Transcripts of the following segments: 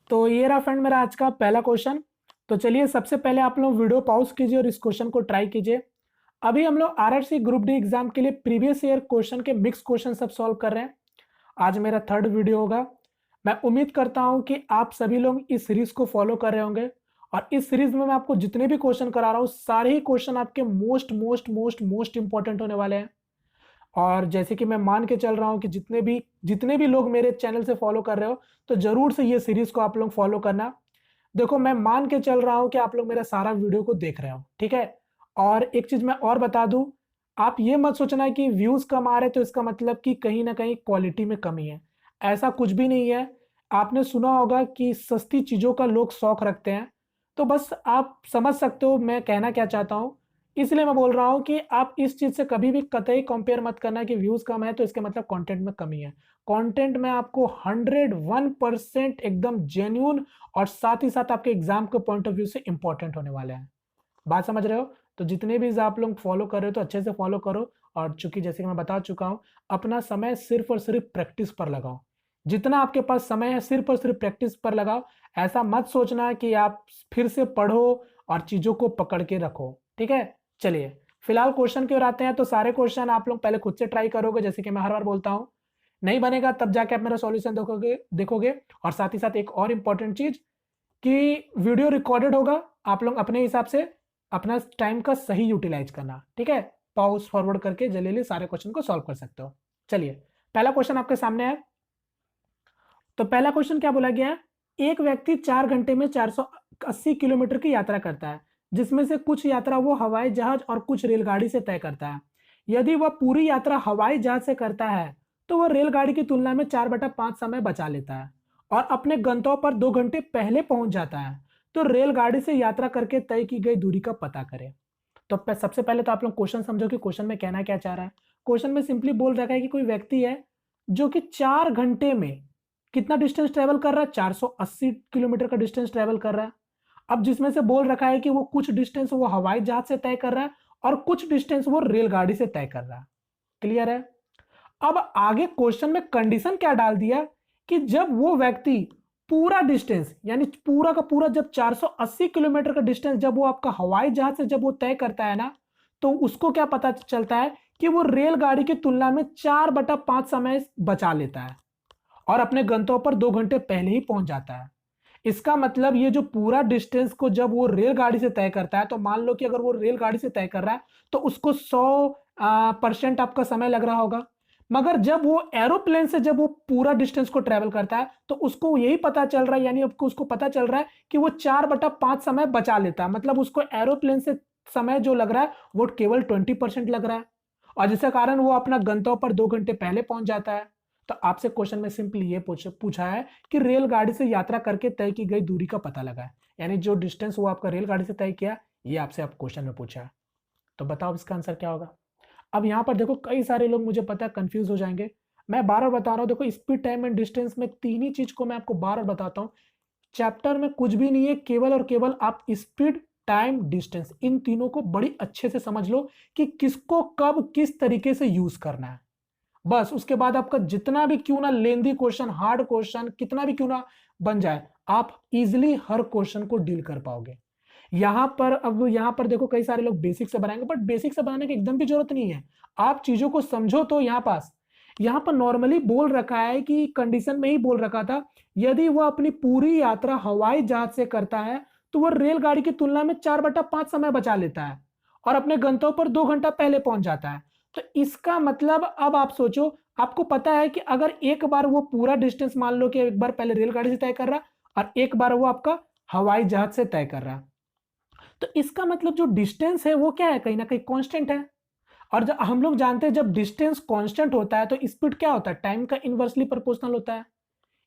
तो ये रहा फ्रेंड मेरा आज का पहला क्वेश्चन। तो चलिए सबसे पहले आप लोग वीडियो पॉज कीजिए और इस क्वेश्चन को ट्राई कीजिए। अभी हम लोग आरआरसी ग्रुप डी एग्जाम के लिए प्रीवियस ईयर क्वेश्चन के मिक्स क्वेश्चन सब सॉल्व कर रहे हैं। आज मेरा थर्ड वीडियो होगा। मैं उम्मीद करता हूं कि आप सभी लोग इस सीरीज को फॉलो कर रहे होंगे और इस सीरीज में मैं आपको जितने भी क्वेश्चन करा रहा हूं सारे ही क्वेश्चन आपके most most most most important होने वाले हैं। और जैसे कि मैं मान के चल रहा हूं कि जितने भी लोग मेरे चैनल से फॉलो कर रहे हो तो जरूर से ये सीरीज को आप लोग फॉलो करना। देखो मैं मान के चल रहा हूं कि आप लोग मेरा सारा वीडियो को देख रहे हो, ठीक है। और एक चीज मैं और बता दूं, आप ये मत सोचना कि व्यूज कम आ रहे तो इसका मतलब कि कहीं ना कहीं क्वालिटी में कमी है। ऐसा कुछ भी नहीं है। आपने सुना होगा कि सस्ती चीजों का लोग शौक रखते हैं, तो बस आप समझ सकते हो मैं कहना क्या चाहता हूं। इसलिए मैं बोल रहा हूं कि आप इस चीज से कभी भी कतई कंपेयर मत करना कि व्यूज कम है तो इसके मतलब कंटेंट में कमी है। कंटेंट में आपको 101% एकदम जेन्यून और साथ ही साथ आपके एग्जाम के पॉइंट ऑफ व्यू से इंपॉर्टेंट होने वाले हैं। बात समझ रहे हो? तो जितने भी आप लोग फॉलो कर रहे हो तो अच्छे से फॉलो करो। और चूंकि जैसे कि मैं बता चुका हूं, अपना समय सिर्फ और सिर्फ प्रैक्टिस पर लगाओ। जितना आपके पास समय है सिर्फ और सिर्फ प्रैक्टिस पर लगाओ। ऐसा मत सोचना कि आप फिर से पढ़ो और चीजों को पकड़ के रखो, ठीक है। चलिए फिलहाल क्वेश्चन की ओर आते हैं। तो सारे क्वेश्चन आप लोग पहले खुद से ट्राई करोगे, जैसे कि मैं हर बार बोलता हूं। नहीं बनेगा तब जाके आप मेरा सॉल्यूशन देखोगे। और साथ ही साथ एक और इंपॉर्टेंट चीज कि वीडियो रिकॉर्डेड होगा, आप लोग अपने हिसाब से अपना टाइम का सही यूटिलाइज करना, ठीक है। पॉज फॉरवर्ड करके जल्दी सारे क्वेश्चन को सॉल्व कर सकते हो। चलिए पहला क्वेश्चन आपके सामने है। तो पहला क्वेश्चन क्या बोला गया है? एक व्यक्ति 4 घंटे में 480 किलोमीटर की यात्रा करता है, जिसमें से कुछ यात्रा वो हवाई जहाज और कुछ रेलगाड़ी से तय करता है। यदि वह पूरी यात्रा हवाई जहाज से करता है तो वह रेलगाड़ी की तुलना में 4/5 समय बचा लेता है और अपने गंतव्य पर 2 घंटे पहले पहुंच जाता है। तो रेलगाड़ी से यात्रा करके तय की गई दूरी का पता करें। तो सबसे पहले तो आप लोग क्वेश्चन समझो कि क्वेश्चन में कहना क्या चाह रहा है। क्वेश्चन में सिंपली बोल रखा है कि कोई व्यक्ति है जो कि 4 घंटे में कितना डिस्टेंस ट्रेवल कर रहा है? 480 किलोमीटर का डिस्टेंस ट्रेवल कर रहा है। अब जिसमें से बोल रखा है कि वो कुछ डिस्टेंस वो हवाई जहाज से तय कर रहा है और कुछ डिस्टेंस वो रेलगाड़ी से तय कर रहा है। क्लियर है? अब आगे क्वेश्चन में कंडीशन क्या डाल दिया कि जब वो व्यक्ति पूरा डिस्टेंस यानी पूरा का पूरा जब 480 किलोमीटर का डिस्टेंस जब वो आपका हवाई जहाज से जब वो तय करता है ना, तो उसको क्या पता चलता है कि वो रेलगाड़ी की तुलना में 4/5 समय बचा लेता है और अपने गंतव्य पर 2 घंटे पहले ही पहुंच जाता है। इसका मतलब ये जो पूरा डिस्टेंस को जब वो रेलगाड़ी से तय करता है, तो मान लो कि अगर वो रेलगाड़ी से तय कर रहा है तो उसको 100% आपका समय लग रहा होगा। मगर जब वो एरोप्लेन से जब वो पूरा डिस्टेंस को ट्रेवल करता है तो उसको यही पता चल रहा है, यानी आपको उसको पता चल रहा है कि वो 4/5 समय बचा लेता है। मतलब उसको एरोप्लेन से समय जो लग रहा है वो केवल 20% लग रहा है और जिसके कारण वो अपना गंतव्य पर 2 घंटे पहले पहुंच जाता है। तो आपसे क्वेश्चन में सिंपली ये पूछा है कि रेलगाड़ी से यात्रा करके तय की गई दूरी का पता लगाए, यानी जो डिस्टेंस वो आपका रेलगाड़ी से तय किया, ये आपसे आप क्वेश्चन में पूछा है। तो बताओ इसका आंसर क्या होगा। अब यहां पर देखो कई सारे लोग मुझे पता है कंफ्यूज हो जाएंगे। मैं बार बार बता रहा हूं, देखो स्पीड टाइम एंड डिस्टेंस में तीन ही चीज को मैं आपको बार बार बताता हूं। चैप्टर में कुछ भी नहीं है, केवल और केवल आप स्पीड टाइम डिस्टेंस इन तीनों को बड़ी अच्छे से समझ लो कि किसको कब किस तरीके से यूज करना है। बस उसके बाद आपका जितना भी क्यों ना लेंदी क्वेश्चन, हार्ड क्वेश्चन कितना भी क्यों ना बन जाए, आप इजीली हर क्वेश्चन को डील कर पाओगे। यहां पर देखो कई सारे लोग बेसिक से बनाएंगे, बट बेसिक से बनाने की एकदम भी जरूरत नहीं है। आप चीजों को समझो। तो यहां पर नॉर्मली बोल रखा है कि कंडीशन में ही बोल रखा था, यदि वह अपनी पूरी यात्रा हवाई जहाज से करता है तो वह रेलगाड़ी की तुलना में 4/5 समय बचा लेता है और अपने गंतव्य पर 2 घंटा पहले पहुंच जाता है। तो इसका मतलब अब आप सोचो, आपको पता है कि अगर एक बार वो पूरा डिस्टेंस मान लो कि एक बार पहले रेलगाड़ी से तय कर रहा और एक बार वो आपका हवाई जहाज से तय कर रहा, तो इसका मतलब जो डिस्टेंस है वो क्या है? कहीं ना कहीं कांस्टेंट है। और जब हम लोग जानते हैं जब डिस्टेंस कांस्टेंट होता है तो स्पीड क्या होता है? टाइम का इनवर्सली प्रोपोर्शनल होता है।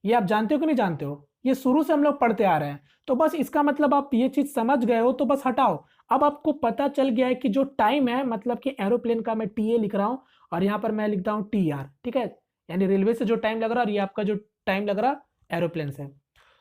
ये आप जानते हो कि नहीं जानते हो? ये शुरू से हम लोग पढ़ते आ रहे हैं। तो बस इसका मतलब आप ये चीज समझ गए हो तो बस हटाओ। अब आपको पता चल गया है कि जो टाइम है, मतलब कि एरोप्लेन का मैं टी ए लिख रहा हूं और यहां पर मैं लिखता हूं टी आर, ठीक है। यानी रेलवे से जो टाइम लग रहा है और ये आपका जो टाइम लग रहा एरोप्लेन से।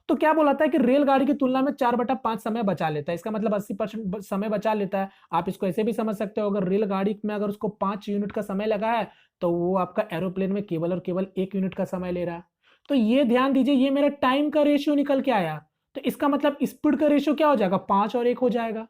तो क्या बोला था कि रेलगाड़ी की तुलना में 4/5 समय बचा लेता है। इसका मतलब 80% समय बचा लेता है। आप इसको ऐसे भी समझ सकते हो, अगर रेलगाड़ी में अगर उसको 5 यूनिट का समय लगा है तो वो आपका एरोप्लेन में केवल और केवल 1 यूनिट का समय ले रहा है। तो ये ध्यान दीजिए, ये मेरा टाइम का रेशियो निकल के आया, तो इसका मतलब स्पीड का रेशियो क्या हो जाएगा, 5 और 1 हो जाएगा।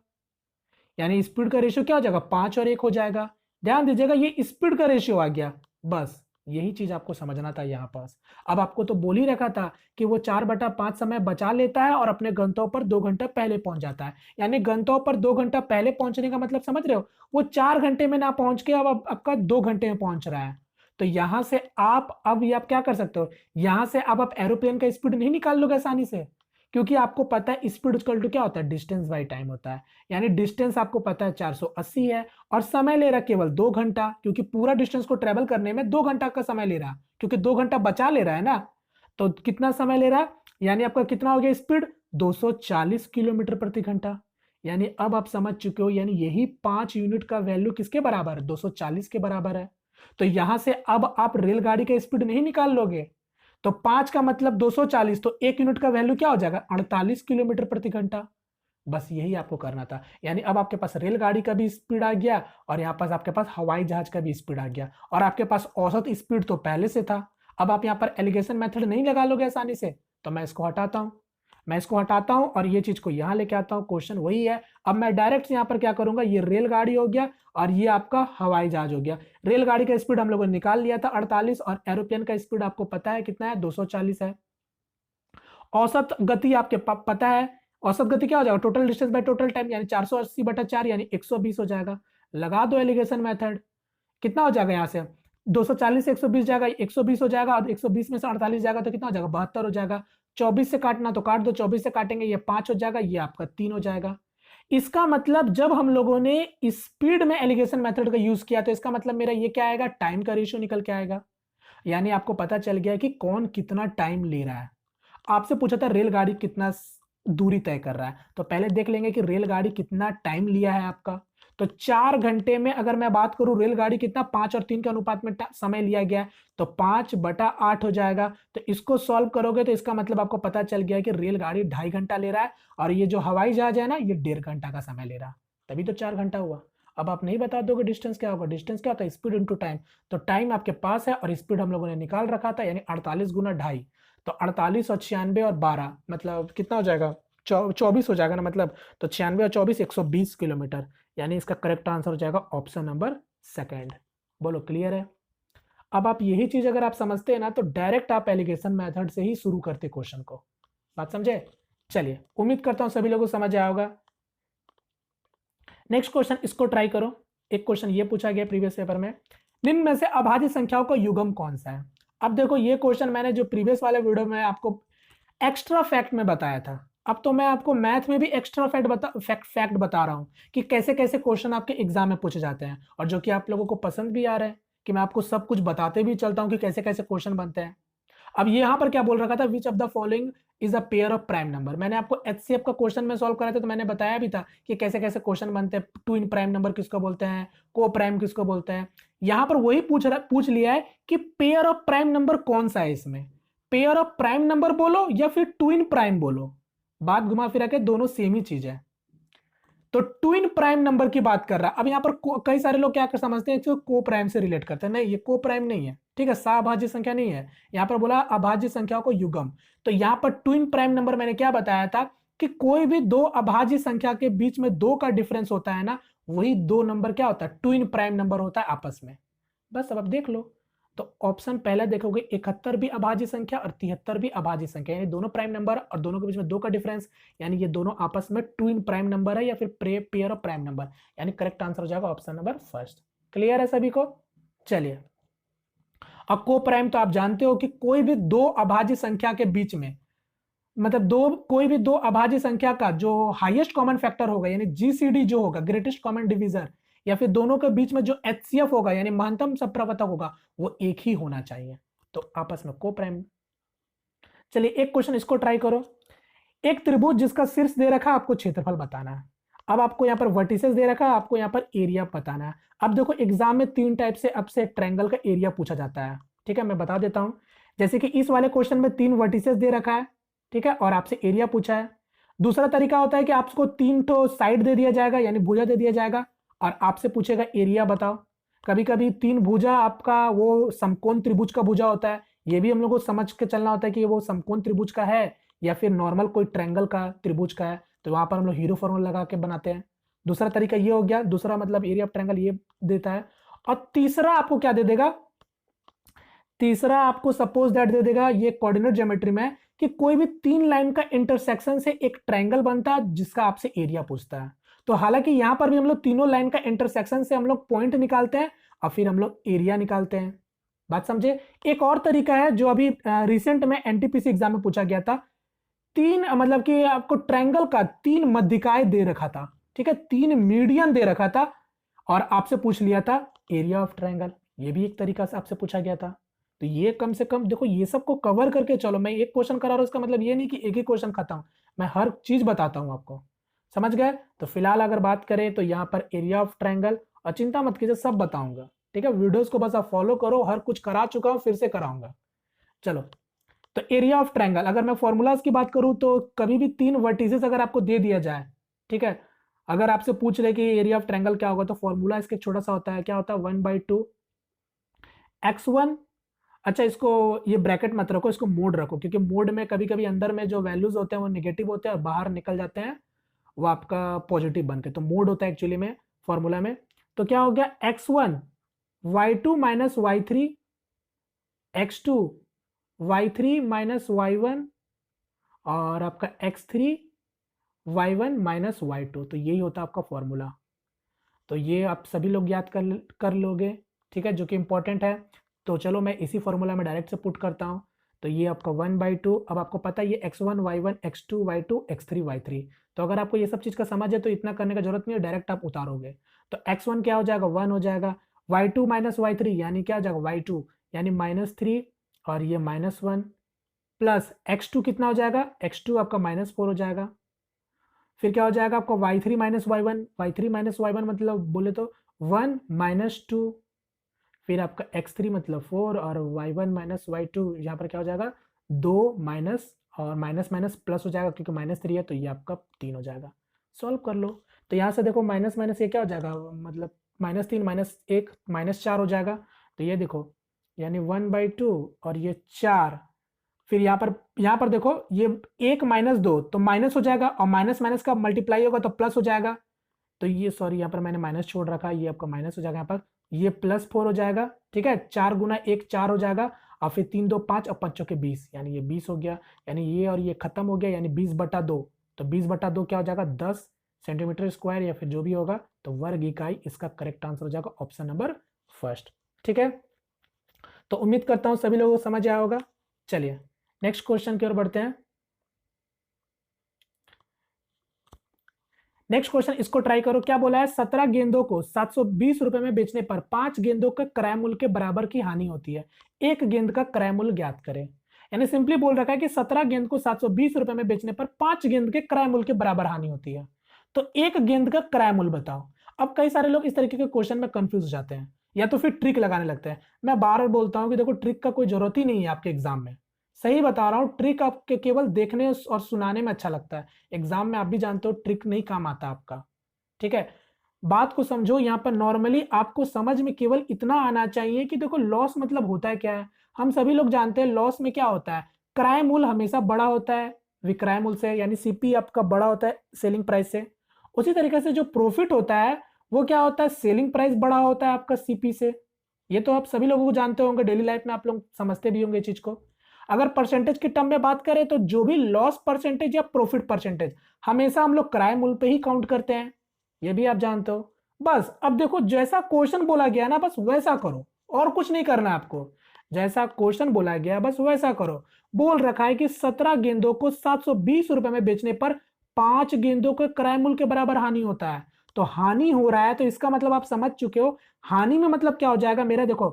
यानी स्पीड का रेशियो क्या हो जाएगा, 5 और 1 हो जाएगा। ध्यान दीजिएगा, ये स्पीड का रेशियो आ गया। बस यही चीज आपको समझना था यहाँ पास। अब आपको तो बोल ही रखा था कि वो 4/5 समय बचा लेता है और अपने गंतव्य पर 2 घंटा पहले पहुंच जाता है। यानी गंतव्य पर 2 घंटा पहले पहुंचने का मतलब समझ रहे हो, वो 4 घंटे में ना पहुंच के अब आपका 2 घंटे में पहुंच रहा है। तो यहां से आप अब ये आप क्या कर सकते हो, यहां से अब आप एरोप्लेन का स्पीड नहीं निकाल लोगे आसानी से, क्योंकि आपको पता है स्पीड इक्वल टू क्या होता है, डिस्टेंस बाई टाइम होता है। यानी डिस्टेंस आपको पता है 480 है और समय ले रहा केवल 2 घंटा, क्योंकि पूरा डिस्टेंस को ट्रेवल करने में 2 घंटा का समय ले रहा, क्योंकि 2 घंटा बचा ले रहा है ना। तो कितना समय ले रहा है, यानी आपका कितना हो गया स्पीड, 240 किलोमीटर प्रति घंटा। यानी अब आप समझ चुके हो, यानी यही 5 यूनिट का वैल्यू किसके बराबर है, 240 के बराबर है। तो यहां से अब आप रेलगाड़ी का स्पीड नहीं निकाल लोगे, तो 5 का मतलब 240, तो 1 यूनिट का वैल्यू क्या हो जाएगा, 48 किलोमीटर प्रति घंटा। बस यही आपको करना था। यानी अब आपके पास रेलगाड़ी का भी स्पीड आ गया और यहाँ पास आपके पास हवाई जहाज का भी स्पीड आ गया, और आपके पास औसत स्पीड तो पहले से था। अब आप यहाँ पर एलिगेशन मेथड नहीं लगा लोगे आसानी से, तो मैं इसको हटाता हूं, और ये चीज को यहाँ लेके आता हूँ। क्वेश्चन वही है। अब मैं डायरेक्ट यहाँ पर क्या करूंगा, ये रेलगाड़ी हो गया और ये आपका हवाई जहाज हो गया। रेलगाड़ी का स्पीड हम लोगों ने निकाल लिया था 48, और एरोप्लेन का स्पीड आपको पता है कितना है, 240 है। औसत गति आपके पता है, औसत गति क्या हो जाएगा, total distance by total time, यानी 480/4 यानी 120 हो जाएगा। लगा दो एलिगेशन मेथड, कितना हो जाएगा, यहाँ से 240 से 120 जाएगा, 120 हो जाएगा, और 120 में से 48 जाएगा तो कितना हो जाएगा, 72 हो जाएगा। 24 से काटना तो काट दो, 24 से काटेंगे ये 5 हो जाएगा, ये आपका 3 हो जाएगा। इसका मतलब जब हम लोगों ने स्पीड में एलिगेशन मेथड का यूज किया, तो इसका मतलब मेरा ये क्या आएगा, टाइम का रेशियो निकल के आएगा। यानी आपको पता चल गया कि कौन कितना टाइम ले रहा है। आपसे पूछा था रेलगाड़ी कितना दूरी तय कर रहा है, तो पहले देख लेंगे कि रेलगाड़ी कितना टाइम लिया है आपका। तो 4 घंटे में अगर मैं बात करूं, रेलगाड़ी कितना 5 और 3 के अनुपात में समय लिया गया है, तो 5/8 हो जाएगा। तो इसको सॉल्व करोगे तो इसका मतलब आपको पता चल गया कि रेलगाड़ी 2.5 घंटा ले रहा है, और ये जो हवाई जहाज है ना, ये 1.5 घंटा का समय ले रहा, तभी तो 4 घंटा हुआ। अब आप नहीं बता दोगे डिस्टेंस क्या होगा, डिस्टेंस क्या होता है, स्पीड इंटू टाइम। तो टाइम आपके पास है और स्पीड हम लोगों ने निकाल रखा था, यानी 48 गुना 2.5, तो 48 और 96 और 12 मतलब कितना हो जाएगा, 24 हो जाएगा ना, मतलब तो 96 और 24 120 किलोमीटर। यानी इसका करेक्ट आंसर हो जाएगा ऑप्शन नंबर सेकंड। बोलो क्लियर है। अब आप यही चीज अगर आप समझते हैं ना, तो डायरेक्ट आप एलिगेशन मेथड से ही शुरू करते क्वेश्चन को। बात समझे। चलिए, उम्मीद करता हूं सभी लोगों को समझ आया होगा। नेक्स्ट क्वेश्चन, इसको ट्राई करो। एक क्वेश्चन ये पूछा गया प्रीवियस पेपर में, निम्न में से अभाज्य संख्याओं का युग्म कौन सा है। अब देखो, ये क्वेश्चन मैंने जो प्रीवियस वाले वीडियो में आपको एक्स्ट्रा फैक्ट में बताया था, अब तो मैं आपको मैथ में भी एक्स्ट्रा फैक्ट बता रहा हूं कि कैसे कैसे क्वेश्चन आपके एग्जाम में पूछे जाते हैं, और जो कि आप लोगों को पसंद भी आ रहा है कि मैं आपको सब कुछ बताते भी चलता हूं कि कैसे कैसे क्वेश्चन बनते हैं। अब ये यहां पर क्या बोल रखा था, which of the following is a pair of prime number. मैंने आपको एचसीएफ का क्वेश्चन में सॉल्व कराया था, तो मैंने बताया भी था कि कैसे कैसे क्वेश्चन बनते हैं, ट्विन प्राइम नंबर किसको बोलते हैं, को प्राइम किसको बोलते हैं। यहां पर वही पूछ लिया है कि पेयर ऑफ प्राइम नंबर कौन सा है, इसमें पेयर ऑफ प्राइम नंबर बोलो या फिर ट्विन प्राइम बोलो, बात घुमा फिरा के दोनों सेम ही चीज है। तो ट्विन प्राइम नंबर की बात कर रहा है। अब यहां पर कई सारे लोग क्या कर समझते हैं, को प्राइम से रिलेट करते हैं, नहीं ये को प्राइम नहीं है, ठीक है, सभाज्य संख्या नहीं है। यहां पर बोला अभाज्य संख्याओं को युग्म, तो यहां पर ट्विन प्राइम नंबर मैंने क्या बताया था कि कोई भी दो अभाज्य संख्या के बीच में 2 का डिफरेंस होता है ना, वही 2 नंबर क्या होता है, ट्विन प्राइम नंबर होता है आपस में। बस अब देख लो, तो ऑप्शन पहला देखोगे 71 भी अभाज्य संख्या और 73 भी अभाज्य संख्या, यानी दोनों प्राइम नंबर और दोनों के बीच में 2 का डिफरेंस, यानी ये दोनों आपस में ट्विन प्राइम नंबर है या फिर पेयर ऑफ प्राइम नंबर, यानी करेक्ट आंसर हो जाएगा ऑप्शन नंबर फर्स्ट। क्लियर है सभी को। चलिए, अब को प्राइम तो आप जानते हो कि कोई भी 2 अभाज्य संख्या के बीच में, मतलब कोई भी 2 अभाज्य संख्या का जो हाईएस्ट कॉमन फैक्टर होगा, यानी जीसीडी जो होगा, ग्रेटेस्ट कॉमन डिविजर, या फिर दोनों के बीच में जो एचसीएफ होगा यानी महत्तम सबप्रवर्तक होगा, वो एक ही होना चाहिए, तो आपस में को प्राइम। चलिए, एक क्वेश्चन इसको ट्राई करो। एक त्रिभुज जिसका शीर्ष दे रखा है, आपको क्षेत्रफल बताना है। अब आपको यहां पर वर्टिसेस दे रखा है, आपको यहां पर एरिया बताना है। अब देखो, एग्जाम में 3 टाइप से अब से ट्रायंगल का एरिया पूछा जाता है, ठीक है, मैं बता देता हूं। जैसे कि इस वाले क्वेश्चन में 3 वर्टिसेस दे रखा है, ठीक है, और आपसे एरिया पूछा है। दूसरा तरीका होता है कि आपको 3 तो साइड दे दिया जाएगा, यानी भुजा दे दिया जाएगा, और आपसे पूछेगा एरिया बताओ। कभी कभी 3 भुजा आपका वो समकोण त्रिभुज का भुजा होता है, ये भी हम लोग को समझ के चलना होता है कि वो समकोण त्रिभुज का है या फिर नॉर्मल कोई ट्रायंगल का त्रिभुज का है, तो वहां पर हम लोग हीरो फॉर्मूला लगा के बनाते हैं। दूसरा तरीका ये हो गया, दूसरा मतलब एरिया ऑफ ट्रायंगल ये देता है। और तीसरा आपको क्या दे देगा, तीसरा आपको सपोज दैट दे देगा ये कोऑर्डिनेट ज्योमेट्री में कि कोई भी 3 लाइन का इंटरसेक्शन से एक ट्रायंगल बनता है जिसका आपसे एरिया पूछता है। तो हालांकि यहां पर भी हम लोग तीनों लाइन का इंटरसेक्शन से हम लोग पॉइंट निकालते हैं और फिर हम लोग एरिया निकालते हैं। बात समझे। एक और तरीका है जो अभी रिसेंट में एनटीपीसी एग्जाम में पूछा गया था, तीन मतलब कि आपको ट्रायंगल का 3 मध्यिकाएं दे रखा था, ठीक है, 3 मीडियन दे रखा था और आपसे पूछ लिया था एरिया ऑफ ट्रायंगल। ये भी एक तरीका से आपसे पूछा गया था। तो ये कम से कम देखो, ये सबको कवर करके चलो। मैं एक क्वेश्चन करा रहा हूं, उसका मतलब ये नहीं कि एक ही क्वेश्चन खाता हूं, मैं हर चीज बताता हूं आपको। समझ गए। तो फिलहाल अगर बात करें तो यहाँ पर एरिया ऑफ ट्रायंगल, और चिंता मत कीजिए सब बताऊंगा, ठीक है। वीडियोस को बस आप फॉलो करो, हर कुछ करा चुका हूं, फिर से कराऊंगा। चलो, तो एरिया ऑफ ट्रायंगल अगर मैं फॉर्मूलाज की बात करूं तो कभी भी 3 वर्टिसेस अगर आपको दे दिया जाए, ठीक है, अगर आपसे पूछ ले कि एरिया ऑफ ट्रायंगल क्या होगा, तो फॉर्मूला इसके छोटा सा होता है। क्या होता है, 1/2 x1। अच्छा, इसको ये ब्रैकेट मत रखो, इसको मोड रखो, क्योंकि मोड में कभी कभी अंदर में जो वैल्यूज होते हैं वो नेगेटिव होते हैं और बाहर निकल जाते हैं वो आपका पॉजिटिव बन के, तो मोड होता है एक्चुअली में फॉर्मूला में। तो क्या हो गया, x1 y2 minus y3, x2 y3 minus y1 और आपका x3 y1 माइनस y2। तो यही होता है आपका फॉर्मूला। तो ये आप सभी लोग याद कर लोगे, ठीक है, जो कि इंपॉर्टेंट है। तो चलो मैं इसी फॉर्मूला में डायरेक्ट से पुट करता हूं। तो ये आपका 1/2, अब आपको पता है ये x1 y1 x2 y2 x3 y3। तो अगर आपको ये सब चीज का समझ है तो इतना करने का जरूरत नहीं है, डायरेक्ट आप उतारोगे। तो x1 क्या हो जाएगा, 1 हो जाएगा, y2 माइनस y3 यानी क्या हो जाएगा, y2 यानी -3 और ये -1 प्लस x2 कितना हो जाएगा, x2 आपका -4 हो जाएगा। फिर क्या हो जाएगा आपका y3 माइनस y1 मतलब बोले तो 1 माइनस 2, फिर आपका x3 मतलब 4 और y1 माइनस y2 यहाँ पर क्या हो जाएगा 2 माइनस और माइनस माइनस प्लस हो जाएगा क्योंकि -3 है, तो ये आपका 3 हो जाएगा। सॉल्व कर लो। तो यहाँ से देखो माइनस माइनस ये क्या हो जाएगा, मतलब -3 -1 -4 हो जाएगा। तो ये देखो यानी 1/2 और ये 4। फिर यहाँ पर देखो ये 1 -2 तो माइनस हो जाएगा और माइनस माइनस का मल्टीप्लाई होगा तो प्लस हो जाएगा। तो ये सॉरी यहाँ पर मैंने माइनस छोड़ रखा, ये आपका माइनस हो जाएगा, यहाँ पर ये +4 हो जाएगा, ठीक है। 4 गुना 1 4 हो जाएगा और फिर 3 2 5 और 5 चौके 20 यानी ये 20 हो गया। यानी ये और ये खत्म हो गया, यानी 20/2। तो 20/2 क्या हो जाएगा 10 सेंटीमीटर स्क्वायर या फिर जो भी होगा, तो वर्ग इकाई इसका करेक्ट आंसर हो जाएगा ऑप्शन नंबर फर्स्ट, ठीक है। तो उम्मीद करता हूं सभी लोगों को समझ आया होगा। चलिए नेक्स्ट क्वेश्चन की ओर बढ़ते हैं। नेक्स्ट क्वेश्चन इसको ट्राई करो। क्या बोला है, 17 गेंदों को 720 रुपए में बेचने पर 5 गेंदों के क्रय मूल्य के बराबर की हानि होती है। एक गेंद का क्रय मूल्य ज्ञात करें। यानी सिंपली बोल रखा है कि 17 गेंद को 720 रुपए में बेचने पर 5 गेंद के क्रय मूल्य के बराबर हानि होती है। तो एक गेंद का क्रय मूल्य बताओ। अब कई सारे लोग इस तरीके के क्वेश्चन में कंफ्यूज हो जाते हैं या तो फिर ट्रिक लगाने लगते हैं। मैं बार बार बोलता हूं कि देखो ट्रिक का कोई जरूरत ही नहीं है आपके एग्जाम में। सही बता रहा हूं, ट्रिक आपके केवल देखने और सुनाने में अच्छा लगता है, एग्जाम में आप भी जानते हो ट्रिक नहीं काम आता आपका, ठीक है। बात को समझो, यहां पर नॉर्मली आपको समझ में केवल इतना आना चाहिए कि देखो लॉस मतलब होता है क्या है। हम सभी लोग जानते हैं लॉस में क्या होता है, क्रय मूल्य हमेशा बड़ा होता है विक्रय मूल्य से, यानी सीपी आपका बड़ा होता है सेलिंग प्राइस से। उसी तरीके से जो प्रॉफिट होता है वो क्या होता है, सेलिंग प्राइस बड़ा होता है आपका सीपी से। ये तो आप सभी लोगों को जानते होंगे, डेली लाइफ में आप लोग समझते भी होंगे इस चीज को। अगर परसेंटेज की टर्म में बात करें तो जो भी लॉस परसेंटेज या प्रॉफिट परसेंटेज हमेशा हम लोग क्रय मूल्य पे ही काउंट करते हैं, ये भी आप जानते हो। बस अब देखो जैसा क्वेश्चन बोला गया ना बस वैसा करो, और कुछ नहीं करना आपको। जैसा क्वेश्चन बोला गया बस वैसा करो। बोल रखा है कि 17 गेंदों को 720 रुपए में बेचने पर 5 गेंदों के क्रय मूल्य के बराबर हानि होता है। तो हानि हो रहा है तो इसका मतलब आप समझ चुके हो, हानि में मतलब क्या हो जाएगा मेरा, देखो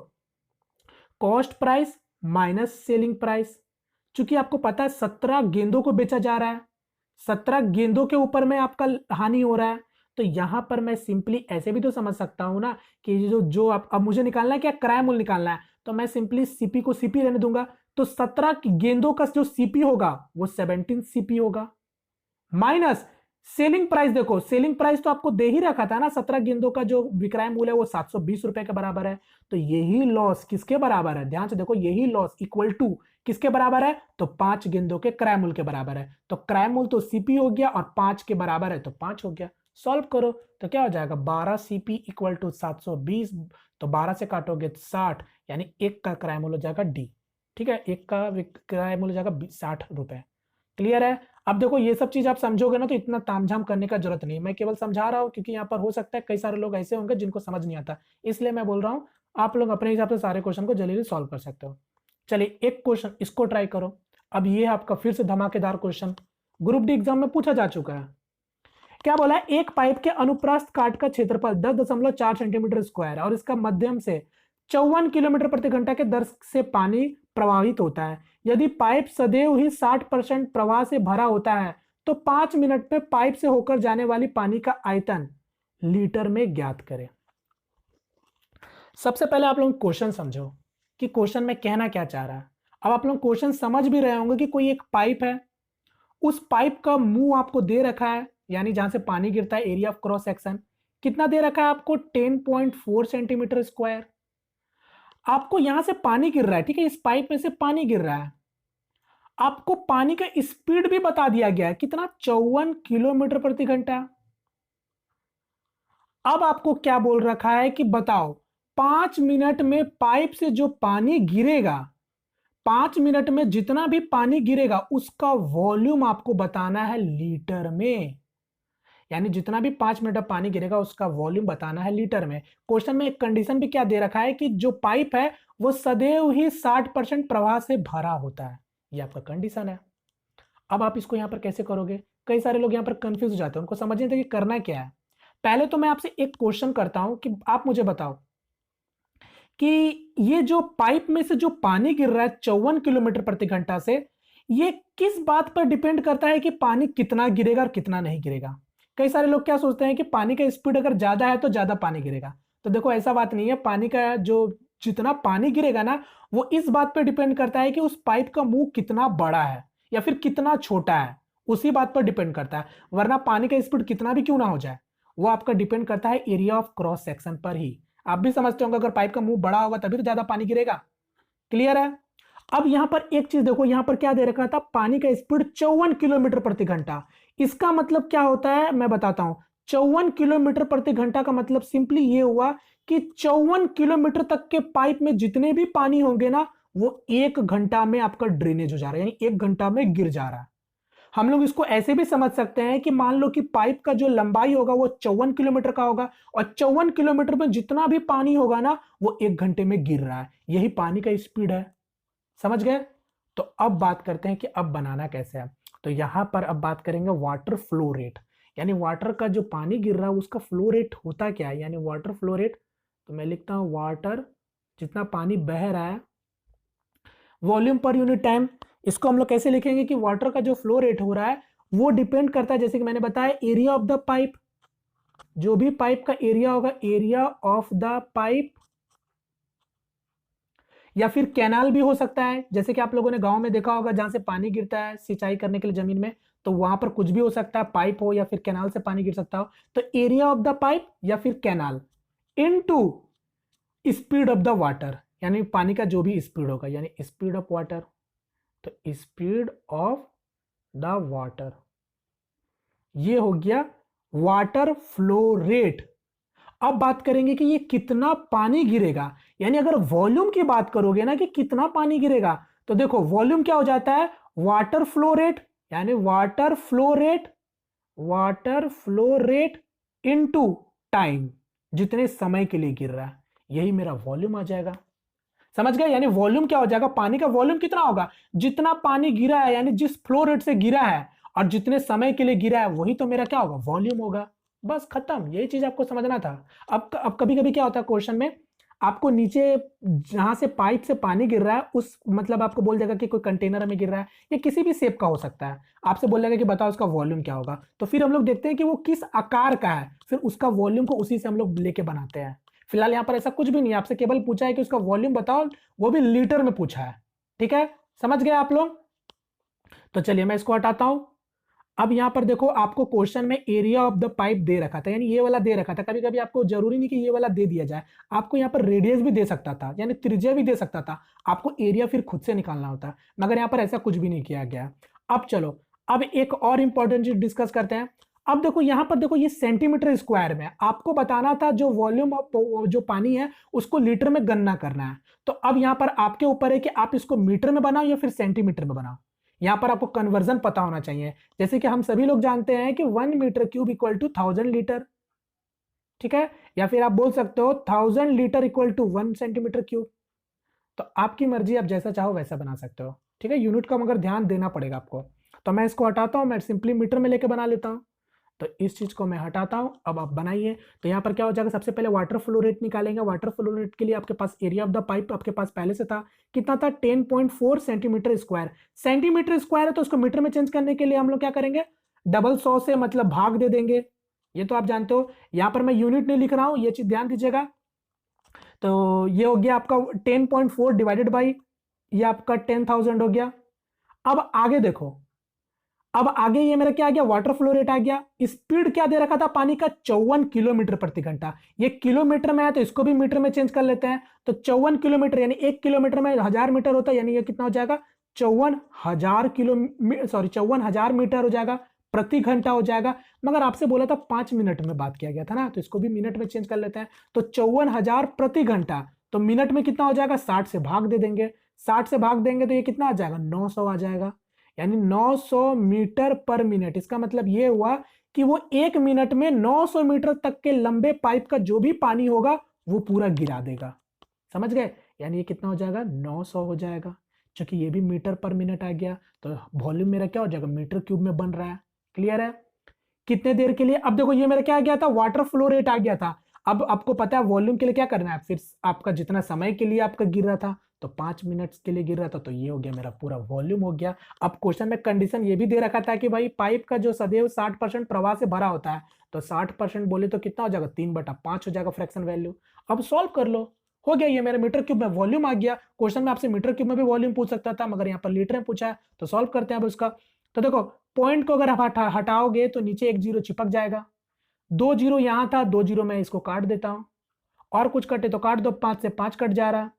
cost price minus selling price. चूंकि आपको पता है 17 गेंदों को बेचा जा रहा है, 17 गेंदों के ऊपर में आपका हानि हो रहा है, तो यहां पर मैं सिंपली ऐसे भी तो समझ सकता हूं ना कि जो जो आप अब मुझे निकालना है क्या, क्रय मूल्य निकालना है, तो मैं सिंपली सीपी को सीपी रहने दूंगा। तो 17 गेंदों का जो सीपी होगा वो 17 सीपी होगा, माइनस सेलिंग प्राइस देखो, सेलिंग प्राइस तो आपको दे ही रखा था ना, 17 गेंदों का जो विक्रय मूल्य है वो 720 रुपए के बराबर है। तो यही लॉस किसके बराबर है, ध्यान से देखो, यही लॉस इक्वल टू किसके बराबर है, तो 5 गेंदों के क्रय मूल्य के बराबर है। तो क्रय मूल्य तो सीपी हो गया और 5 के बराबर है तो 5 हो गया। सॉल्व करो तो क्या हो जाएगा, 12 सीपी इक्वल टू 720, तो 12 से काटोगे 60, यानी एक का क्रय मूल्य हो जाएगा डी। ठीक है, एक का क्रय मूल्य हो जाएगा 60 रुपए। क्लियर है। अब देखो ये सब चीज आप समझोगे ना तो इतना तामझाम करने का जरूरत नहीं, मैं केवल समझा रहा हूं क्योंकि यहाँ पर हो सकता है कई सारे लोग ऐसे होंगे जिनको समझ नहीं आता, इसलिए मैं बोल रहा हूं आप लोग अपने हिसाब से सारे क्वेश्चन को जल्दी सॉल्व कर सकते हो। चलिए एक क्वेश्चन इसको ट्राई करो। अब ये आपका फिर से धमाकेदार क्वेश्चन ग्रुप डी एग्जाम में पूछा जा चुका है। क्या बोला है, एक पाइप के अनुप्रस्थ काट का क्षेत्रफल 10.4 सेंटीमीटर स्क्वायर है और इसका माध्यम से 54 किलोमीटर प्रति घंटा के दर से पानी प्रवाहित होता है। यदि पाइप सदैव ही 60% प्रवाह से भरा होता है तो 5 मिनट में पाइप से होकर जाने वाली पानी का आयतन लीटर में ज्ञात करें। सबसे पहले आप लोग क्वेश्चन समझो कि क्वेश्चन में कहना क्या चाह रहा है। अब आप लोग क्वेश्चन समझ भी रहे होंगे कि कोई एक पाइप है, उस पाइप का मुंह आपको दे रखा है, यानी जहां से पानी गिरता है, एरिया ऑफ क्रॉस सेक्शन कितना दे रखा है आपको, 10.4 सेंटीमीटर स्क्वायर। आपको यहां से पानी गिर रहा है, ठीक है, इस पाइप में से पानी गिर रहा है। आपको पानी का स्पीड भी बता दिया गया है, कितना, 54 किलोमीटर प्रति घंटा। अब आपको क्या बोल रखा है कि बताओ 5 मिनट में पाइप से जो पानी गिरेगा, 5 मिनट में जितना भी पानी गिरेगा उसका वॉल्यूम आपको बताना है लीटर में। यानी जितना भी 5 मिनट में पानी गिरेगा उसका वॉल्यूम बताना है लीटर में। क्वेश्चन में एक कंडीशन भी क्या दे रखा है कि जो पाइप है वो सदैव ही 60% प्रवाह से भरा होता है, ये आपका कंडीशन है। अब आप इसको यहां पर कैसे करोगे, कई सारे लोग यहां पर कंफ्यूज हो जाते हैं, उनको समझ नहीं आता कि करना क्या है। पहले तो मैं आपसे एक क्वेश्चन करता हूं कि आप मुझे बताओ कि ये जो पाइप में से जो पानी गिर रहा है 54 किलोमीटर प्रति घंटा से, ये किस बात पर डिपेंड करता है कि पानी कितना गिरेगा और कितना नहीं गिरेगा। कई सारे लोग क्या सोचते हैं कि पानी का स्पीड अगर ज्यादा है तो ज्यादा पानी गिरेगा, तो देखो ऐसा बात नहीं है। पानी का जो जितना पानी गिरेगा ना वो इस बात पर डिपेंड करता है कि उस पाइप का मुंह कितना बड़ा है या फिर कितना छोटा है, उसी बात पर डिपेंड करता है। वरना पानी का स्पीड कितना भी क्यों ना हो जाए, वो आपका डिपेंड करता है एरिया ऑफ क्रॉस सेक्शन पर ही। आप भी समझते होंगे अगर पाइप का मुंह बड़ा होगा तभी तो ज्यादा पानी गिरेगा। क्लियर है। अब यहां पर एक चीज देखो, यहां पर क्या दे रखा था, पानी का स्पीड 54 किलोमीटर प्रति घंटा। इसका मतलब क्या होता है मैं बताता हूं। 54 किलोमीटर प्रति घंटा का मतलब सिंपली ये हुआ कि 54 किलोमीटर तक के पाइप में जितने भी पानी होंगे ना वो 1 घंटा में आपका ड्रेनेज हो जा रहा है, यानी 1 घंटा में गिर जा रहा है। हम लोग इसको ऐसे भी समझ सकते हैं कि मान लो कि पाइप का जो लंबाई होगा वो 54 किलोमीटर का होगा और 54 किलोमीटर में जितना भी पानी होगा ना वो 1 घंटे में गिर रहा है, यही पानी का स्पीड है। समझ गए। तो अब बात करते हैं कि अब बनाना कैसे है। तो यहां पर अब बात करेंगे वाटर फ्लो रेट, यानी वाटर का जो पानी गिर रहा है उसका फ्लो रेट होता क्या है, यानी वाटर फ्लो रेट। तो मैं लिखता हूं वाटर, जितना पानी बह रहा है, वॉल्यूम पर यूनिट टाइम। इसको हम लोग कैसे लिखेंगे कि वाटर का जो फ्लो रेट हो रहा है वो डिपेंड करता है, जैसे कि मैंने बताया, एरिया ऑफ द पाइप। जो भी पाइप का एरिया होगा, एरिया ऑफ द पाइप, या फिर कैनाल भी हो सकता है, जैसे कि आप लोगों ने गांव में देखा होगा जहां से पानी गिरता है सिंचाई करने के लिए जमीन में, तो वहां पर कुछ भी हो सकता है, पाइप हो या फिर कैनाल से पानी गिर सकता हो। तो एरिया ऑफ द पाइप या फिर canal into speed of the water, यानी पानी का जो भी स्पीड होगा, यानी स्पीड ऑफ वाटर। तो स्पीड ऑफ द वाटर, ये हो गया वाटर फ्लो रेट। अब बात करेंगे कि ये कितना पानी गिरेगा, यानी अगर वॉल्यूम की बात करोगे ना कि कितना पानी गिरेगा, तो देखो वॉल्यूम क्या हो जाता है, वाटर फ्लो रेट, यानी water flow rate into time, जितने समय के लिए गिर रहा है, यही मेरा वॉल्यूम आ जाएगा। समझ गए। यानी वॉल्यूम क्या हो जाएगा, पानी का वॉल्यूम कितना होगा, जितना पानी गिरा है, यानी जिस फ्लो रेट से गिरा है और जितने समय के लिए गिरा है वही तो मेरा क्या होगा, वॉल्यूम होगा। बस खत्म, यही चीज आपको समझना था। अब कभी कभी क्या होता है क्वेश्चन में, आपको नीचे जहां से पाइप से पानी गिर रहा है उस मतलब आपको बोल देगा कि कोई कंटेनर में गिर रहा है या किसी भी शेप का हो सकता है, आपसे बोल देगा कि बताओ उसका वॉल्यूम क्या होगा। तो फिर हम लोग देखते हैं कि वो किस आकार का है, फिर उसका वॉल्यूम को उसी से हम लोग लेके बनाते हैं। फिलहाल यहाँ पर ऐसा कुछ भी नहीं है, आपसे केवल पूछा है कि उसका वॉल्यूम बताओ, वो भी लीटर में पूछा है। ठीक है, समझ गए आप लोग। तो चलिए मैं इसको हटाता हूं। अब यहाँ पर देखो आपको क्वेश्चन में एरिया ऑफ द पाइप दे रखा था, यानी ये वाला दे रखा था। कभी कभी आपको जरूरी नहीं कि ये वाला दे दिया जाए, आपको यहाँ पर रेडियस भी दे सकता था, यानी त्रिज्या भी दे सकता था, आपको एरिया फिर खुद से निकालना होता, मगर यहाँ पर ऐसा कुछ भी नहीं किया गया। अब चलो, अब एक और इंपॉर्टेंट चीज डिस्कस करते हैं। अब देखो यहाँ पर देखो, ये सेंटीमीटर स्क्वायर में आपको बताना था, जो वॉल्यूम ऑफ जो पानी है उसको लीटर में गणना करना है। तो अब यहाँ पर आपके ऊपर है कि आप इसको मीटर में बनाओ या फिर सेंटीमीटर में बनाओ। यहां पर आपको कन्वर्जन पता होना चाहिए। जैसे कि हम सभी लोग जानते हैं कि 1 metre cube equal to 1000 litre, ठीक है, या फिर आप बोल सकते हो 1000 litre equal to 1 centimetre cube. तो आपकी मर्जी, आप जैसा चाहो वैसा बना सकते हो, ठीक है। यूनिट का मगर ध्यान देना पड़ेगा आपको। तो मैं इसको हटाता हूं, मैं सिंपली मीटर में लेके बना लेता हूं। तो इस चीज को मैं हटाता हूं, अब आप बनाइए। तो यहाँ पर क्या हो जाएगा, सबसे पहले वाटर फ्लो रेट निकालेंगे। वाटर फ्लो रेट के लिए आपके पास एरिया ऑफ द पाइप आपके पास पहले से था, कितना था, 10.4 सेंटीमीटर स्क्वायर। सेंटीमीटर स्क्वायर है तो उसको मीटर में चेंज करने के लिए हम लोग क्या करेंगे, डबल 100 से मतलब भाग दे देंगे, ये तो आप जानते हो। यहाँ पर मैं यूनिट नहीं लिख रहा हूं, ये चीज ध्यान दीजिएगा। तो ये हो गया आपका 10.4 डिवाइडेड बाई ये आपका 10,000 हो गया। अब आगे देखो, अब आगे ये मेरा क्या आ गया, वाटर फ्लो रेट आ गया। स्पीड क्या दे रखा था पानी का, 54 किलोमीटर प्रति घंटा। ये किलोमीटर में है तो इसको भी मीटर में चेंज कर लेते हैं। तो 54 किलोमीटर यानी 1 किलोमीटर में 1000 मीटर होता है, यानी ये कितना हो जाएगा, 54,000 मीटर हो जाएगा, प्रति घंटा हो जाएगा। मगर आपसे बोला था 5 मिनट में बात किया गया था ना, तो इसको भी मिनट में चेंज कर लेते हैं। तो 54,000 प्रति घंटा, तो मिनट में कितना हो जाएगा, 60 से भाग दे देंगे। 60 से भाग देंगे तो ये कितना आ जाएगा, 900 आ जाएगा, यानी 900 मीटर पर मिनट। इसका मतलब ये हुआ कि वो 1 मिनट में 900 मीटर तक के लंबे पाइप का जो भी पानी होगा वो पूरा गिरा देगा। समझ गए, यानी ये कितना हो जाएगा, 900 हो जाएगा। क्योंकि ये भी मीटर पर मिनट आ गया, तो वॉल्यूम मेरा क्या हो जाएगा, मीटर क्यूब में बन रहा है। क्लियर है, कितने देर के लिए। अब देखो ये मेरा क्या आ गया था, वाटर फ्लो रेट आ गया था। अब आपको पता है वॉल्यूम के लिए क्या करना है, फिर आपका जितना समय के लिए आपका गिर रहा था, तो 5 मिनट के लिए गिर रहा था, तो ये हो गया मेरा पूरा वॉल्यूम हो गया। अब क्वेश्चन में कंडीशन ये भी दे रखा था कि भाई पाइप का जो सदैव 60% प्रवाह से भरा होता है, तो 60% बोले तो कितना हो जाएगा, 3/5 हो जाएगा फ्रैक्शन वैल्यू। अब सॉल्व कर लो, हो गया, ये मेरा मीटर क्यूब में वॉल्यूम आ गया। क्वेश्चन में आपसे मीटर क्यूब में भी वॉल्यूम पूछ सकता था, मगर यहाँ पर लीटर में पूछा है, तो सॉल्व करते हैं अब उसका। तो देखो, पॉइंट को अगर आप हटाओगे तो नीचे एक जीरो चिपक जाएगा, 2 जीरो यहां था, 2 जीरो मैं इसको काट देता हूं, और कुछ कटे तो काट दो, 5 से 5 कट जा रहा है।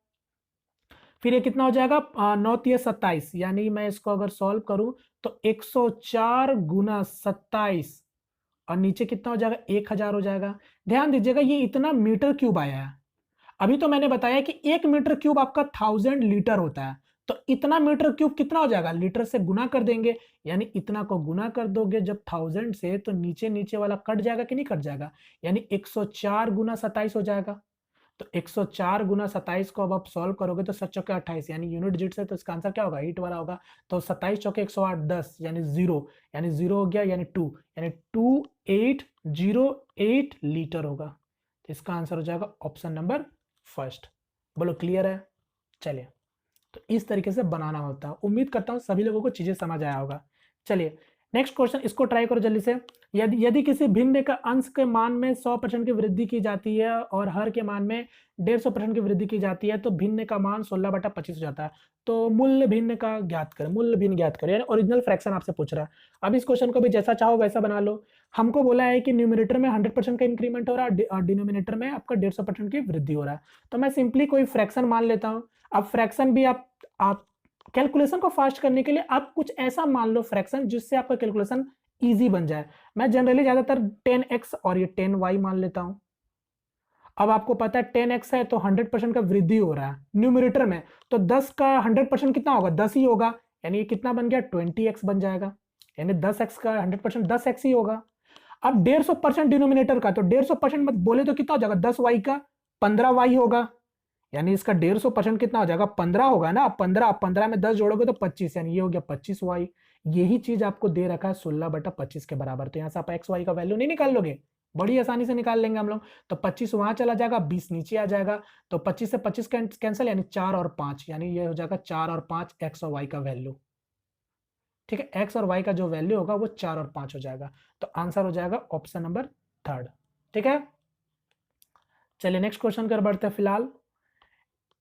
फिर ये कितना हो जाएगा, 9×3=27, यानी मैं इसको अगर सॉल्व करूं तो 104 गुना 27, और नीचे कितना हो जाएगा, 1000 हो जाएगा। ध्यान दीजिएगा ये इतना मीटर क्यूब आया है। अभी तो मैंने बताया कि 1 मीटर क्यूब आपका 1000 लीटर होता है, तो इतना मीटर क्यूब कितना हो जाएगा, लीटर से गुना कर देंगे, यानी इतना को गुना कर दोगे जब 1000 से, तो नीचे नीचे वाला कट जाएगा कि नहीं कट जाएगा, यानी 104 गुना 27 हो जाएगा। तो 104 गुना 27 को अब आप सॉल्व करोगे तो 7 चौके 28, यानी यूनिट जिट से, तो इसका आंसर क्या होगा, 8 वाला होगा। तो 27 चौके 108, 10 यानी 0, यानी 0 हो गया, यानी 2, यानी 2808 लीटर होगा। तो इसका आंसर हो जाएगा ऑप्शन नंबर फर्स्ट। बोलो क्लियर है। चलिए, तो इस तरीके से बनाना होता है। उम्मीद करता हूं सभी लोगों को चीजें समझ आया होगा। चलिए नेक्स्ट क्वेश्चन, इसको ट्राई करो जल्दी से। यदि किसी भिन्न का अंश के मान में 100% की वृद्धि की जाती है और हर के मान में 150% की वृद्धि की जाती है, तो भिन्न का मान 16/25 हो जाता है। तो मूल्य भिन्न का ज्ञात करें, मूल्य भिन्न ज्ञात करें, यानी ओरिजिनल फ्रैक्शन आपसे पूछ रहा है। अब इस क्वेश्चन को भी जैसा चाहो वैसा बना लो। हमको बोला है कि न्यूमरेटर में 100% का इंक्रीमेंट हो रहा है और डिनोमिनेटर में आपका 150% की वृद्धि हो रहा है। तो मैं सिंपली कोई फ्रैक्शन मान लेता हूँ। अब फ्रैक्शन भी आप कैलकुलेशन को फास्ट करने के लिए आप कुछ ऐसा मान लो फ्रैक्शन जिससे आपका कैलकुलेशन इजी बन जाए। मैं जनरली ज्यादातर 10x और ये 10y मान लेता हूं। अब आपको पता है 10x है तो 100% का वृद्धि हो रहा है न्यूमरेटर में, तो 10 का 100% कितना होगा, 10 ही होगा, यानी ये कितना बन गया, 20x बन जाएगा, यानी 10x का 100% 10x ही होगा। अब 150% डिनोमिनेटर का, तो 150% मत बोले तो कितना हो जाएगा, 10y का 15y होगा, यानी इसका 150% कितना हो जाएगा, 15 होगा ना। 15 में 10 जोड़ोगे तो 25, यानी ये हो गया 25y। यही चीज आपको दे रखा है 16/25 के बराबर। तो यहां से आप एक्स वाई का वैल्यू नहीं निकाल लोगे, बड़ी आसानी से निकाल लेंगे हम लोग। तो 25 वहां चला जाएगा, 20 नीचे आ जाएगा, तो 25 से 25 कैंसिल, यानी 4 और 5, यानी ये हो जाएगा 4 और 5 एक्स और वाई का वैल्यू। ठीक है, एक्स और वाई का जो वैल्यू होगा वो 4 और 5 हो जाएगा। तो आंसर हो जाएगा ऑप्शन नंबर 3। ठीक है, चलिए नेक्स्ट क्वेश्चन कर बढ़ते हैं। फिलहाल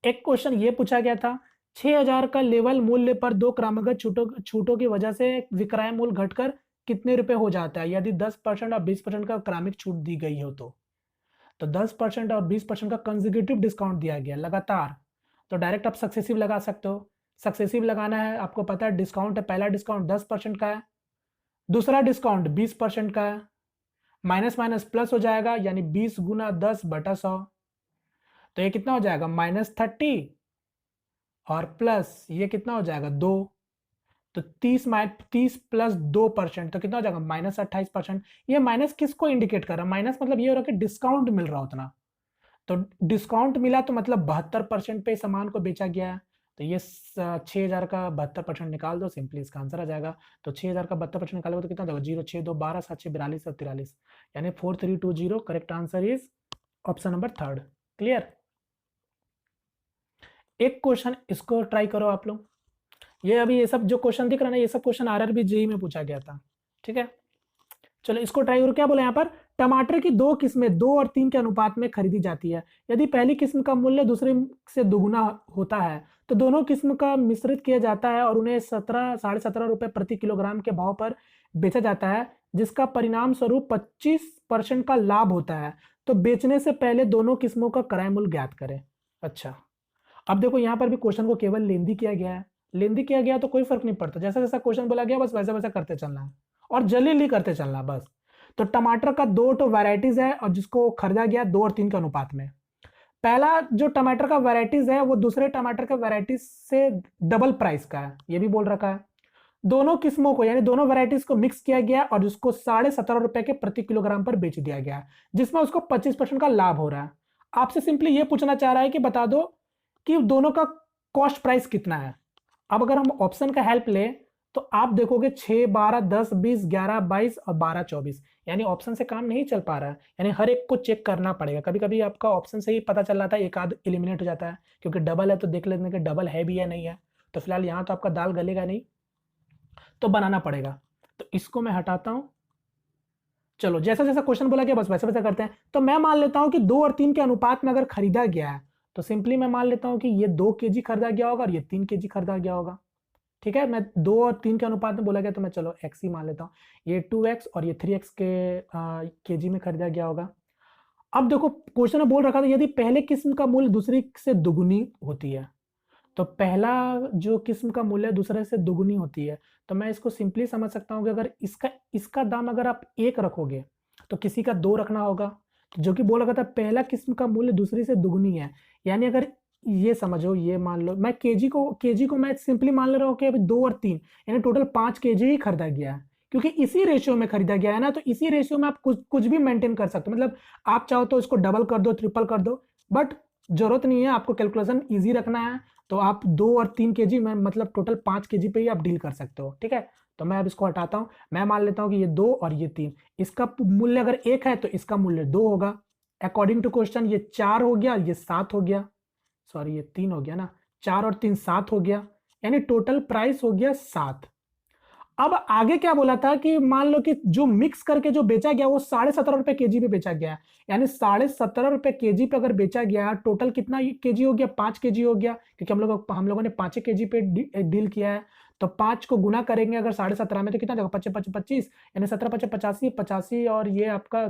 एक क्वेश्चन ये पूछा गया था, 6000 का लेवल मूल्य पर 2 क्रमागत छूटों की वजह से विक्रय मूल्य घटकर कितने रुपए हो जाता है यदि 10% और 20% का क्रमिक छूट दी गई हो तो 10% और 20% का कंसेक्यूटिव डिस्काउंट दिया गया लगातार, तो डायरेक्ट आप सक्सेसिव लगा सकते हो। सक्सेसिव लगाना है, आपको पता है डिस्काउंट है, पहला डिस्काउंट 10% का है, दूसरा डिस्काउंट 20% का है, माइनस माइनस प्लस हो जाएगा, यानी 20 गुना 10/100, तो ये कितना हो जाएगा -30 और प्लस ये कितना हो जाएगा 2, तो 30 प्लस 2% तो कितना हो जाएगा -28%। ये माइनस किसको इंडिकेट कर रहा है? माइनस मतलब ये हो रहा है कि डिस्काउंट मिल रहा उतना, तो डिस्काउंट मिला तो मतलब 72% पे सामान को बेचा गया है, तो ये 6000 का 72% निकाल दो, सिंपली इसका आंसर आ जाएगा। तो 6000 का 72% निकालोगे तो कितना होगा 0 6 2 12 7 6 42 और 43, यानी 4320। Correct answer is option number 3। Clear? एक क्वेश्चन इसको ट्राई करो आप लोग, ये अभी ये सब जो क्वेश्चन दिख रहा है ना, ये सब क्वेश्चन आरआरबी जेईई में पूछा गया था, ठीक है। चलो इसको ट्राई करो। क्या बोला यहाँ पर? टमाटर की दो किस्में 2 और 3 के अनुपात में खरीदी जाती है। यदि पहली किस्म का मूल्य दूसरे से दुगुना होता है तो दोनों किस्म का मिश्रित किया जाता है और उन्हें 17.5 रुपए प्रति किलोग्राम के भाव पर बेचा जाता है, जिसका परिणाम स्वरूप 25% का लाभ होता है। तो बेचने से पहले दोनों किस्मों का क्रय मूल्य ज्ञात करें। अच्छा, अब देखो यहाँ पर भी क्वेश्चन को केवल लेंदी किया गया है। लेंदी किया गया तो कोई फर्क नहीं पड़ता, जैसा जैसा क्वेश्चन बोला गया बस वैसा वैसा करते चलना है और जल्दी करते चलना बस। तो टमाटर का 2 तो वैरायटीज है और जिसको खरीदा गया 2 और 3 के अनुपात में। पहला जो टमाटर का वैरायटीज है वो दूसरे टमाटर का वैरायटीज से डबल प्राइस का है, ये भी बोल रखा है। दोनों किस्मों को यानी दोनों वैरायटीज को मिक्स किया गया और उसको 17.5 रुपए के प्रति किलोग्राम पर बेच दिया गया, जिसमें उसको 25% का लाभ हो रहा है। आपसे सिंपली ये पूछना चाह रहा है कि बता दो कि दोनों का कॉस्ट प्राइस कितना है। अब अगर हम ऑप्शन का हेल्प ले तो आप देखोगे 6 12 10 20 11 22 और 12 24, यानी ऑप्शन से काम नहीं चल पा रहा है, यानी हर एक को चेक करना पड़ेगा। कभी कभी आपका ऑप्शन से ही पता चल रहा था, एक आध एलिमिनेट हो जाता है क्योंकि डबल है, तो देख लेते हैं कि डबल है भी या नहीं है। तो फिलहाल यहाँ तो आपका दाल गलेगा नहीं, तो बनाना पड़ेगा। तो इसको मैं हटाता हूं। चलो जैसा जैसा क्वेश्चन बोला गया बस वैसा वैसा करते हैं। तो मैं मान लेता हूं कि 2 और 3 के अनुपात में अगर खरीदा गया है तो सिंपली मैं मान लेता हूं कि ये 2 केजी खरीदा गया होगा और ये 3 केजी खरीदा गया होगा, ठीक है। मैं 2 और 3 के अनुपात में बोला गया तो मैं चलो x ही मान लेता हूँ। ये 2x और ये 3x के केजी में खरीदा गया होगा। अब देखो क्वेश्चन में बोल रखा था यदि पहले किस्म का मूल्य दूसरी से दुगुनी होती है, तो पहला जो किस्म का मूल्य दूसरे से दुगुनी होती है, तो मैं इसको सिंपली समझ सकता हूँ कि अगर इसका दाम अगर आप 1 रखोगे तो किसी का 2 रखना होगा, जो कि बोल रखा था पहला किस्म का मूल्य दूसरी से दुगुनी है। यानी अगर ये समझो, ये मान लो मैं केजी को मैं सिंपली मान ले रहा हूँ कि अभी 2 और 3 यानी टोटल 5 केजी ही खरीदा गया है, क्योंकि इसी रेशियो में खरीदा गया है ना। तो इसी रेशियो में आप कुछ भी मेंटेन कर सकते हो, मतलब आप चाहो तो इसको डबल कर दो, ट्रिपल कर दो, बट जरूरत नहीं है, आपको कैलकुलेशन ईजी रखना है। तो आप 2 और 3 केजी में मतलब टोटल 5 केजी पे ही आप डील कर सकते हो, ठीक है। तो मैं अब इसको हटाता हूं, मैं मान लेता हूं कि ये 2 और ये 3, इसका मूल्य अगर 1 है तो इसका मूल्य 2 होगा। अकॉर्डिंग टू क्वेश्चन ये 4 हो गया, ये 7 हो गया, सॉरी ये 3 हो गया ना, 4 और 3 7 हो गया, यानी टोटल प्राइस हो गया 7। अब आगे क्या बोला था कि मान लो कि जो मिक्स करके जो बेचा गया वो 17.5 रुपए केजी पे बेचा गया, यानी 17.5 रुपए केजी पे अगर बेचा गया, टोटल कितना केजी हो गया? 5 केजी हो गया, क्योंकि हम लोगों ने 5 केजी पे डील किया है। तो 5 को गुना करेंगे अगर 17.5 में तो कितना देगा? 25 25 25, यानी 17 25 85 85 और ये आपका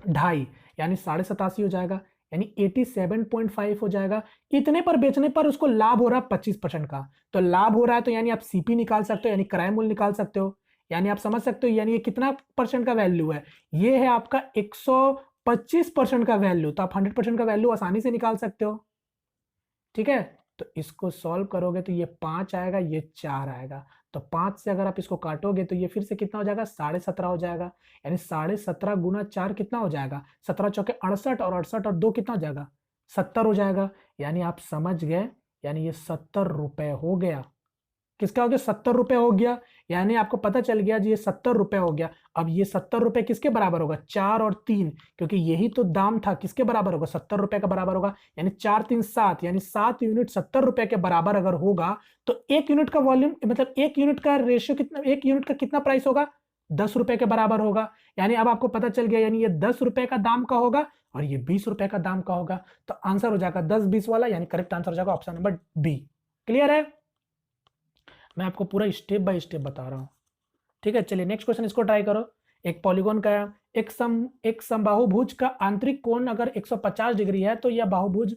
2.5 यानी 87.5 हो जाएगा, यानी 87.5 हो जाएगा। इतने पर बेचने पर उसको लाभ हो रहा है 25% का। तो लाभ हो रहा है तो यानी आप सीपी निकाल सकते हो, यानी क्रय मूल्य निकाल सकते हो, यानी आप समझ सकते हो, यानी ये कितना परसेंट का वैल्यू है? ये है आपका 125% का वैल्यू। तो आप 100% का वैल्यू आसानी से निकाल सकते हो, ठीक है। तो इसको सॉल्व करोगे तो ये 5 आएगा, ये 4 आएगा। तो 5 से अगर आप इसको काटोगे तो ये फिर से कितना हो जाएगा? 17.5 हो जाएगा, यानी 17.5 गुना 4 कितना हो जाएगा? 17 चौके 68 और 68 और 2 कितना हो जाएगा? 70 हो जाएगा। यानी आप समझ गए, यानी ये 70 रुपए हो गया। किसका हो गया? 70 रुपए हो गया, यानी आपको पता चल गया जी ये 70 रुपए हो गया। अब ये 70 रुपए किसके बराबर होगा? 4 और 3, क्योंकि यही तो दाम था, किसके बराबर होगा? 70 रुपए का बराबर होगा, यानी 4 3 7, यानी 7 यूनिट 70 रुपए के बराबर अगर होगा तो 1 यूनिट का वॉल्यूम मतलब 1 यूनिट का रेशियो कितना, 1 यूनिट का कितना प्राइस होगा? 10 रुपए के बराबर होगा। यानी अब आपको पता चल गया, यानी ये 10 रुपए का दाम का होगा और ये 20 रुपए का दाम का होगा। तो आंसर हो जाएगा 10 20 वाला, यानी करेक्ट आंसर हो जाएगा ऑप्शन नंबर बी। क्लियर है? मैं आपको पूरा स्टेप बाय स्टेप बता रहा हूं, ठीक है, चलिए नेक्स्ट क्वेश्चन, इसको ट्राई करो। एक पॉलीगॉन का एक समबाहुभुज का आंतरिक कोण अगर 150 डिग्री है तो यह बाहुभुज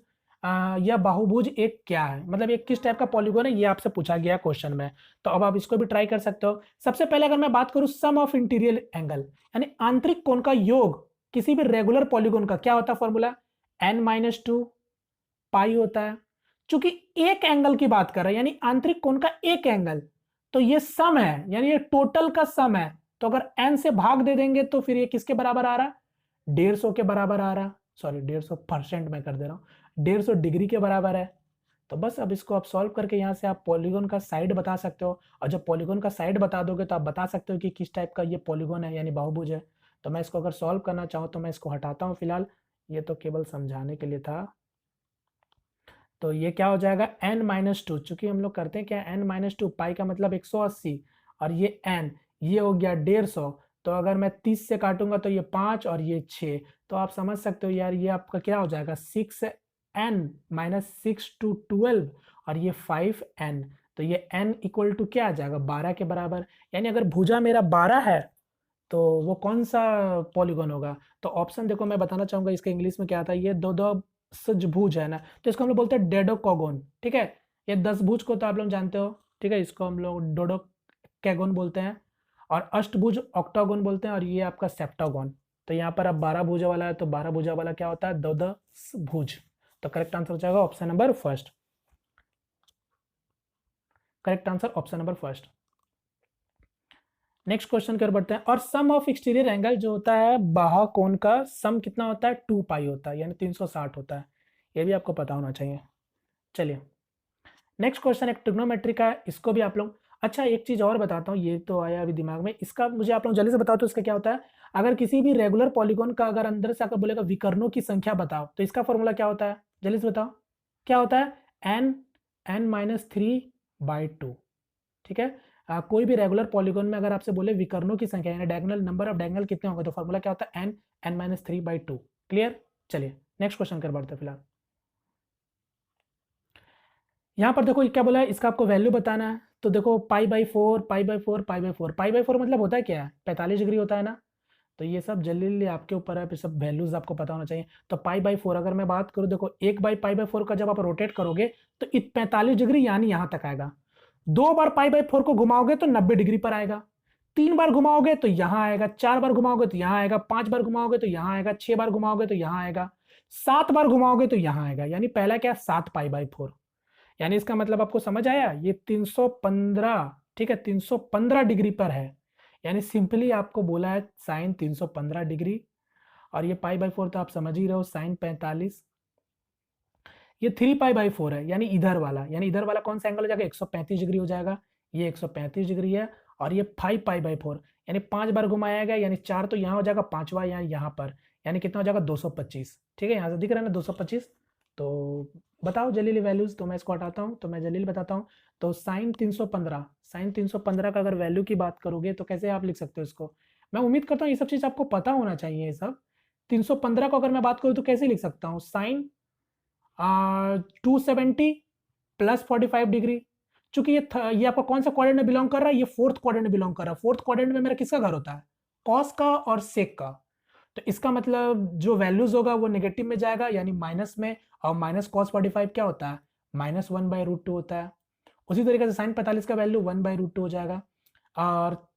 एक क्या है, मतलब एक किस टाइप का पॉलीगॉन है, ये आपसे पूछा गया क्वेश्चन में। तो अब आप इसको भी ट्राई कर सकते हो। सबसे पहले अगर मैं बात करूं सम ऑफ इंटीरियर एंगल, यानी आंतरिक कोण का योग किसी भी रेगुलर पॉलीगॉन का क्या होता है फॉर्मूला, n-2 पाई होता है। चूंकि एक एंगल की बात कर रहे हैं, यानी आंतरिक कोण का एक एंगल, तो ये सम है, यानी ये टोटल का सम है। तो अगर n से भाग दे देंगे तो फिर ये किसके बराबर आ रहा, 150 के बराबर आ रहा, सॉरी 150% मैं कर दे रहा हूं, 150 डिग्री के बराबर है। तो बस अब इसको आप सॉल्व करके यहाँ से आप पॉलीगॉन का साइड बता सकते हो, और जब पॉलीगॉन का साइड बता दोगे तो आप बता सकते हो कि किस टाइप का ये पॉलीगॉन है, यानी बहुभुज है। तो मैं इसको अगर सॉल्व करना चाहूँ तो मैं इसको हटाता हूँ फिलहाल, ये तो केवल समझाने के लिए था। तो ये क्या हो जाएगा n-2, चूंकि हम लोग करते हैं क्या, n-2 पाई का मतलब 180, और ये n, ये हो गया 150। तो अगर मैं 30 से काटूंगा तो ये 5 और ये 6, तो आप समझ सकते हो यार ये आपका क्या हो जाएगा 6n-6 to 12, और ये 5n। तो ये n इक्वल टू क्या आ जाएगा 12 के बराबर। यानी अगर भुजा मेरा 12 है तो वो कौन सा पॉलीगॉन होगा। तो ऑप्शन देखो मैं बताना चाहूंगा, इसका इंग्लिश में क्या आता है, ये दो सजभुज है ना, तो इसको हम लोग बोलते हैं डेडोकोगोन। ठीक है, ये 10 भुज को तो आप लोग जानते हो, ठीक है, इसको हम लोग डोडोकैगोन बोलते हैं, और अष्टभुज ऑक्टागोन बोलते हैं, और ये आपका सेप्टागोन। तो यहाँ पर अब 12 भुजा वाला है, तो 12 भुजा वाला क्या होता है, 10 भुज। तो करेक्ट आंसर हो जाएगा option number first. Correct answer option number first. Next question कर बढ़ते हैं। और सम ऑफ एक्सटीरियर एंगल जो होता है बाह्य कोण का सम कितना होता है, 2 पाई होता है, यानी 360 होता है। ये भी आपको पता होना चाहिए। चलिए नेक्स्ट क्वेश्चन एक ट्रिग्नोमेट्री का है, इसको भी आप लोग, अच्छा एक चीज और बताता हूँ, ये तो आया अभी दिमाग में, इसका मुझे आप लोग जल्दी से बताओ तो इसका क्या होता है। अगर किसी भी रेगुलर पॉलीगॉन का अगर अंदर से आकर बोलेगा विकर्णों की संख्या बताओ, तो इसका फॉर्मूला क्या होता है, जल्दी से बताओ क्या होता है, n-3/2। ठीक है, कोई भी रेगुलर पॉलीगॉन में अगर आपसे बोले विकर्णों की संख्या, यानी डायगोनल नंबर ऑफ डायगोनल कितने होंगे, तो फॉर्मूला क्या होता है n-3/2। क्लियर। चलिए नेक्स्ट क्वेश्चन कर बढ़ते हैं फिलहाल। यहाँ पर देखो क्या बोला है, इसका आपको वैल्यू बताना है। तो देखो π/4 π/4 π/4 π/4 मतलब होता है क्या है, 45 डिग्री होता है ना। तो ये सब जल्दी आपके ऊपर है, फिर सब वैल्यूज आपको पता होना चाहिए। तो π/4 अगर मैं बात करूँ, देखो 1/π/4 का जब आप रोटेट करोगे तो 45 डिग्री यानी यहाँ तक आएगा। 2 बार π/4 को घुमाओगे तो 90 डिग्री पर आएगा। 3 बार घुमाओगे तो यहाँ आएगा, 4 बार घुमाओगे तो यहाँ आएगा, 5 बार घुमाओगे तो यहाँ आएगा, 6 बार घुमाओगे तो यहाँ आएगा, 7 बार घुमाओगे तो यहाँ आएगा। यानी पहला क्या, 7 π/4। यानी इसका मतलब आपको समझ आया, ये 315, ठीक है, 315 डिग्री पर है। यानी सिंपली आपको बोला है साइन 315 डिग्री, और ये π/4 तो आप समझ ही रहे हो साइन 45। ये 3π/4 है, यानी इधर वाला, यानी इधर वाला कौन सा एंगल हो जाएगा, 135 डिग्री हो जाएगा। ये 135 डिग्री है, और ये 5π/4, यानी 5 बार घुमाया गया, यानी 4 तो यहाँ हो जाएगा, 5वां यहाँ पर, यानी कितना हो जाएगा 225। ठीक है, यहाँ से दिख रहा है ना 225। तो बताओ जल्दी वैल्यूज, तो मैं इसको हटाता हूँ, तो मैं जल्दी बताता हूँ। तो साइन 315 का अगर वैल्यू की बात करोगे तो कैसे आप लिख सकते हो इसको, मैं उम्मीद करता हूँ ये सब चीज़ आपको पता होना चाहिए। ये सब 315 को अगर मैं बात करूँ तो कैसे लिख सकता हूँ, साइन 270 प्लस 45 डिग्री। चूंकि ये आपका कौन सा क्वाड्रेंट में बिलोंग कर रहा है, ये फोर्थ क्वाड्रेंट में बिलोंग कर रहा है। फोर्थ क्वाड्रेंट में मेरा किसका घर होता है, कॉस का और सेक का। तो इसका मतलब जो वैल्यूज होगा वो नेगेटिव में जाएगा, यानी माइनस में, और माइनस कॉस 45 क्या होता है, -1/√2 होता है। उसी तरीके से साइन 45 का वैल्यू 1/√2 हो जाएगा। और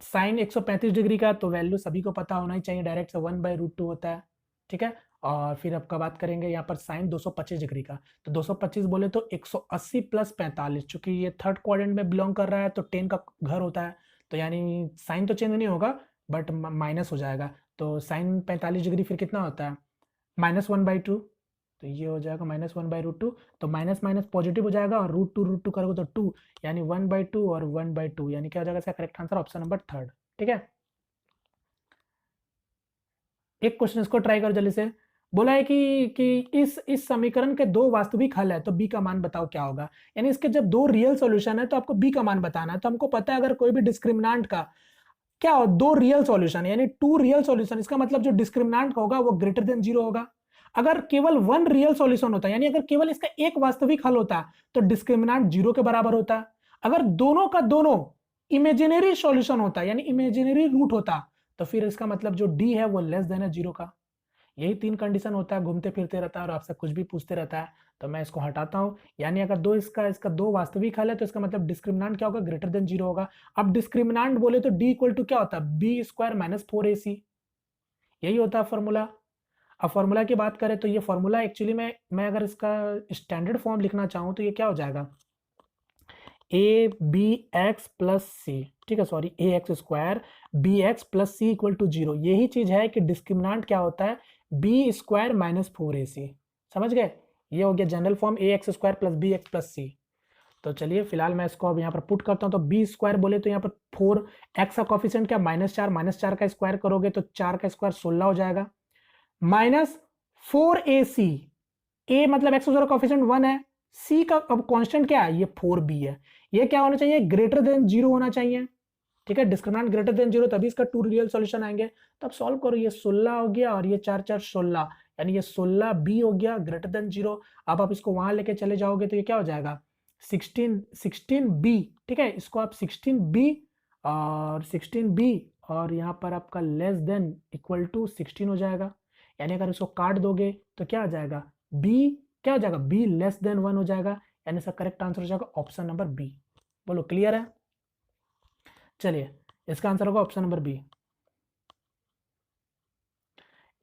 साइन 135 डिग्री का तो वैल्यू सभी को पता होना ही चाहिए, डायरेक्ट से 1/√2 होता है। ठीक है, और फिर आपका बात करेंगे यहाँ पर साइन 225 डिग्री का, तो 225 बोले तो 180 प्लस 45, चूंकि ये थर्ड क्वाड्रेंट में बिलोंग कर रहा है तो 10 का घर होता है, तो यानी साइन तो चेंज नहीं होगा बट माइनस हो जाएगा। तो साइन 45 डिग्री फिर कितना होता है, -1/2। तो ये हो जाएगा -1/√2। तो माइनस माइनस पॉजिटिव हो जाएगा, और √2 करोगे तो 2, यानी 1/2 और 1/2, यानी क्या हो जाएगा इसका correct answer option number third. ठीक है, एक क्वेश्चन इसको ट्राई करो जल्दी से। बोला है कि इस समीकरण के दो वास्तविक हल है, तो बी का मान बताओ क्या होगा। यानी इसके जब दो रियल सॉल्यूशन है तो आपको बी का मान बताना है। तो हमको पता है अगर कोई भी डिस्क्रिमिनांट का क्या हो, दो रियल सॉल्यूशन यानी 2 रियल सॉल्यूशन, इसका मतलब जो डिस्क्रिमिनांट का होगा वो ग्रेटर देन 0 होगा। अगर केवल 1 रियल सॉल्यूशन होता है, यानी अगर केवल इसका एक वास्तविक हल होता तो डिस्क्रिमिनांट 0 के बराबर होता। अगर दोनों का दोनों इमेजिनरी सॉल्यूशन होता यानी इमेजिनरी रूट होता तो फिर इसका मतलब जो डी है वो लेस देन है 0 का। यही 3 कंडीशन होता है, घूमते फिरते रहता है और आपसे कुछ भी पूछते रहता है। तो मैं इसको हटाता हूं, यानी अगर दो इसका दो वास्तविक हल है तो इसका मतलब डिस्क्रिमिनांट क्या होगा, ग्रेटर देन 0 होगा। अब डिस्क्रिमिनांट बोले तो डी इक्वल टू क्या होता है, बी स्क्वायर माइनस 4ac, यही होता है फॉर्मूला। अब फॉर्मूला की बात करें तो ये फॉर्मूला एक्चुअली में मैं अगर इसका स्टैंडर्ड फॉर्म लिखना चाहूँ तो ये क्या हो जाएगा, A B x plus C, ठीक है, sorry A x square B x plus C equal to 0। यही चीज है कि डिस्क्रिमिनांट क्या होता है, बी स्क्वायर माइनस 4ac। समझ गए, ये हो गया general form a x square plus b x plus c. तो चलिए फिलहाल मैं इसको अब यहाँ पर पुट करता हूँ। तो बी स्क्वायर बोले तो यहाँ पर 4, एक्स का कॉफिशिएंट क्या -4 का स्क्वायर करोगे तो 4 का स्क्वायर 16 हो जाएगा, माइनस 4ac। ए मतलब एक्स का कॉफिशिएंट 1 है, सी का अब कांस्टेंट क्या है, ये 4b है। ये क्या होना चाहिए, ग्रेटर देन 0 होना चाहिए, ठीक है, डिस्क्रिमिनेंट ग्रेटर देन 0 तभी इसका 2 रियल सॉल्यूशन आएंगे। तब सॉल्व करो, ये 16 हो गया और ये 4 4 16, यानी ये 16b हो गया ग्रेटर देन 0। अब आप इसको वहां लेके चले जाओगे तो ये क्या हो जाएगा, 16b, ठीक है, इसको आप 16b और 16b और यहाँ पर आपका लेस देन इक्वल टू 16 हो जाएगा। यानी अगर इसको काट दोगे तो क्या आ जाएगा, b क्या हो जाएगा, b लेस देन 1 हो जाएगा, यानी इसका करेक्ट आंसर हो जाएगा ऑप्शन नंबर बी। बोलो क्लियर है। चलिए इसका आंसर होगा ऑप्शन नंबर बी।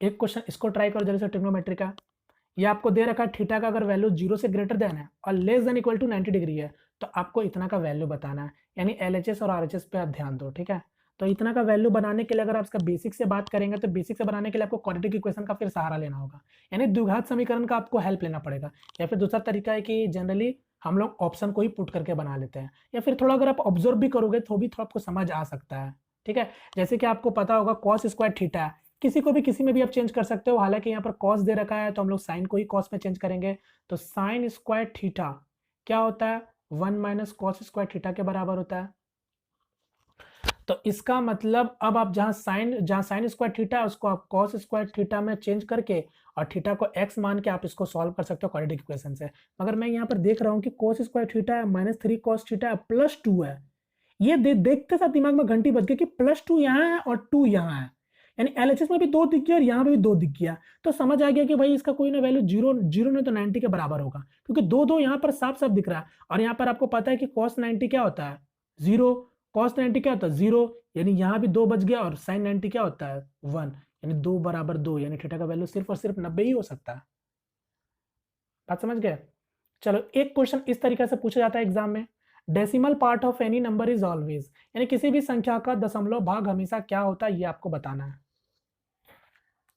एक क्वेश्चन इसको ट्राई करो जल्दी से, ट्रिग्नोमेट्री का। ये आपको दे रखा है थीटा का अगर वैल्यू 0 से ग्रेटर देन है और less than equal to 90 degree है तो आपको इतना का वैल्यू बताना है, यानी एलएचएस और आरएचएस पे आप ध्यान दो, ठीक है। तो इतना का वैल्यू बनाने के लिए अगर आप इसका बेसिक से बात करेंगे तो बेसिक से बनाने के लिए आपको क्वाड्रेटिक इक्वेशन का फिर सहारा लेना होगा, यानी द्विघात समीकरण का आपको हेल्प लेना पड़ेगा। या फिर दूसरा तरीका है कि जनरली हम लोग ऑप्शन को ही पुट करके बना लेते हैं, या फिर थोड़ा अगर आप ऑब्जर्व भी करोगे तो भी थोड़ा आपको समझ आ सकता है, ठीक है। जैसे कि आपको पता होगा कॉस स्क्वायर थीटा, किसी को भी किसी में भी आप चेंज कर सकते हो, हालांकि यहाँ पर कॉस दे रखा है तो हम लोग साइन को ही कॉस में चेंज करेंगे। तो साइन स्क्वायर थीटा क्या होता है, 1 माइनस कॉस स्क्वायर थीटा के बराबर होता है। तो इसका मतलब अब आप जहां साइन स्क्वायर थीटा है उसको आप कॉस स्क्वायर थीटा में चेंज करके और थीटा को एक्स मान के आप इसको सॉल्व कर सकते हो क्वाड्रेटिक इक्वेशन से। मगर मैं यहाँ पर देख रहा हूँ कि कॉस स्क्वायर थीटा है -3 कॉस थीटा है +2 है। ये देखते साथ दिमाग में घंटी बज गई कि +2 यहाँ है और 2 यहाँ है, यानी एलएचएस में भी 2 दिख गया और यहाँ पे भी 2 दिख गया। तो समझ आ गया कि भाई इसका कोई ना वैल्यू 0 नहीं तो 90 के बराबर होगा, क्योंकि 2 2 यहाँ पर साफ साफ दिख रहा है। और यहाँ पर आपको पता है कि cos 90 क्या होता है, 0, cos 90 क्या होता है 0, यानी यहाँ भी 2 बच गया और sin 90 क्या होता है 1, यानी 2 बराबर 2, यानी थीटा का वैल्यू सिर्फ और सिर्फ 90 ही हो सकता है। बात समझ गए। चलो एक क्वेश्चन इस तरीके से पूछा जाता है एग्जाम में, decimal part of any number is always, यानी किसी भी संख्या का दशमलव भाग हमेशा क्या होता है ये आपको बताना है।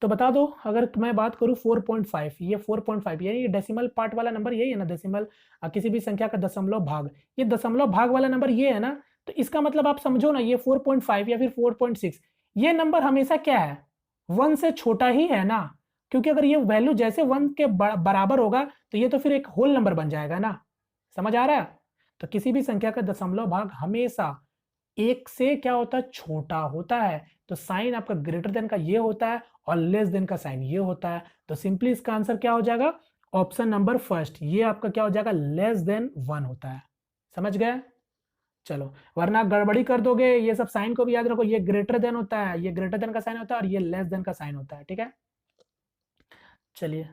तो बता दो, अगर मैं बात करूं 4.5, ये 4.5 ये डेसिमल पार्ट वाला नंबर यही है ना, डेसिमल किसी भी संख्या का दशमलव भाग, ये दशमलव भाग वाला नंबर ये है ना। तो इसका मतलब आप समझो ना, ये 4.5 या फिर 4.6 ये नंबर हमेशा क्या है, 1 से छोटा ही है ना, क्योंकि अगर ये वैल्यू जैसे 1 के बराबर होगा तो ये तो फिर एक होल नंबर बन जाएगा ना। समझ आ रहा है। तो किसी भी संख्या का दशमलव भाग हमेशा 1 से क्या होता है, छोटा होता है। तो साइन आपका ग्रेटर देन का ये होता है और लेस देन का साइन ये होता है। तो सिंपली इसका आंसर क्या हो जाएगा, ऑप्शन नंबर फर्स्ट, ये आपका क्या हो जाएगा, लेस देन 1 होता है। समझ गए। चलो वरना गड़बड़ी कर दोगे, ये सब साइन को भी याद रखो, ये ग्रेटर देन होता है, ये ग्रेटर देन का साइन होता है और ये लेस देन का साइन होता है, ठीक है। चलिए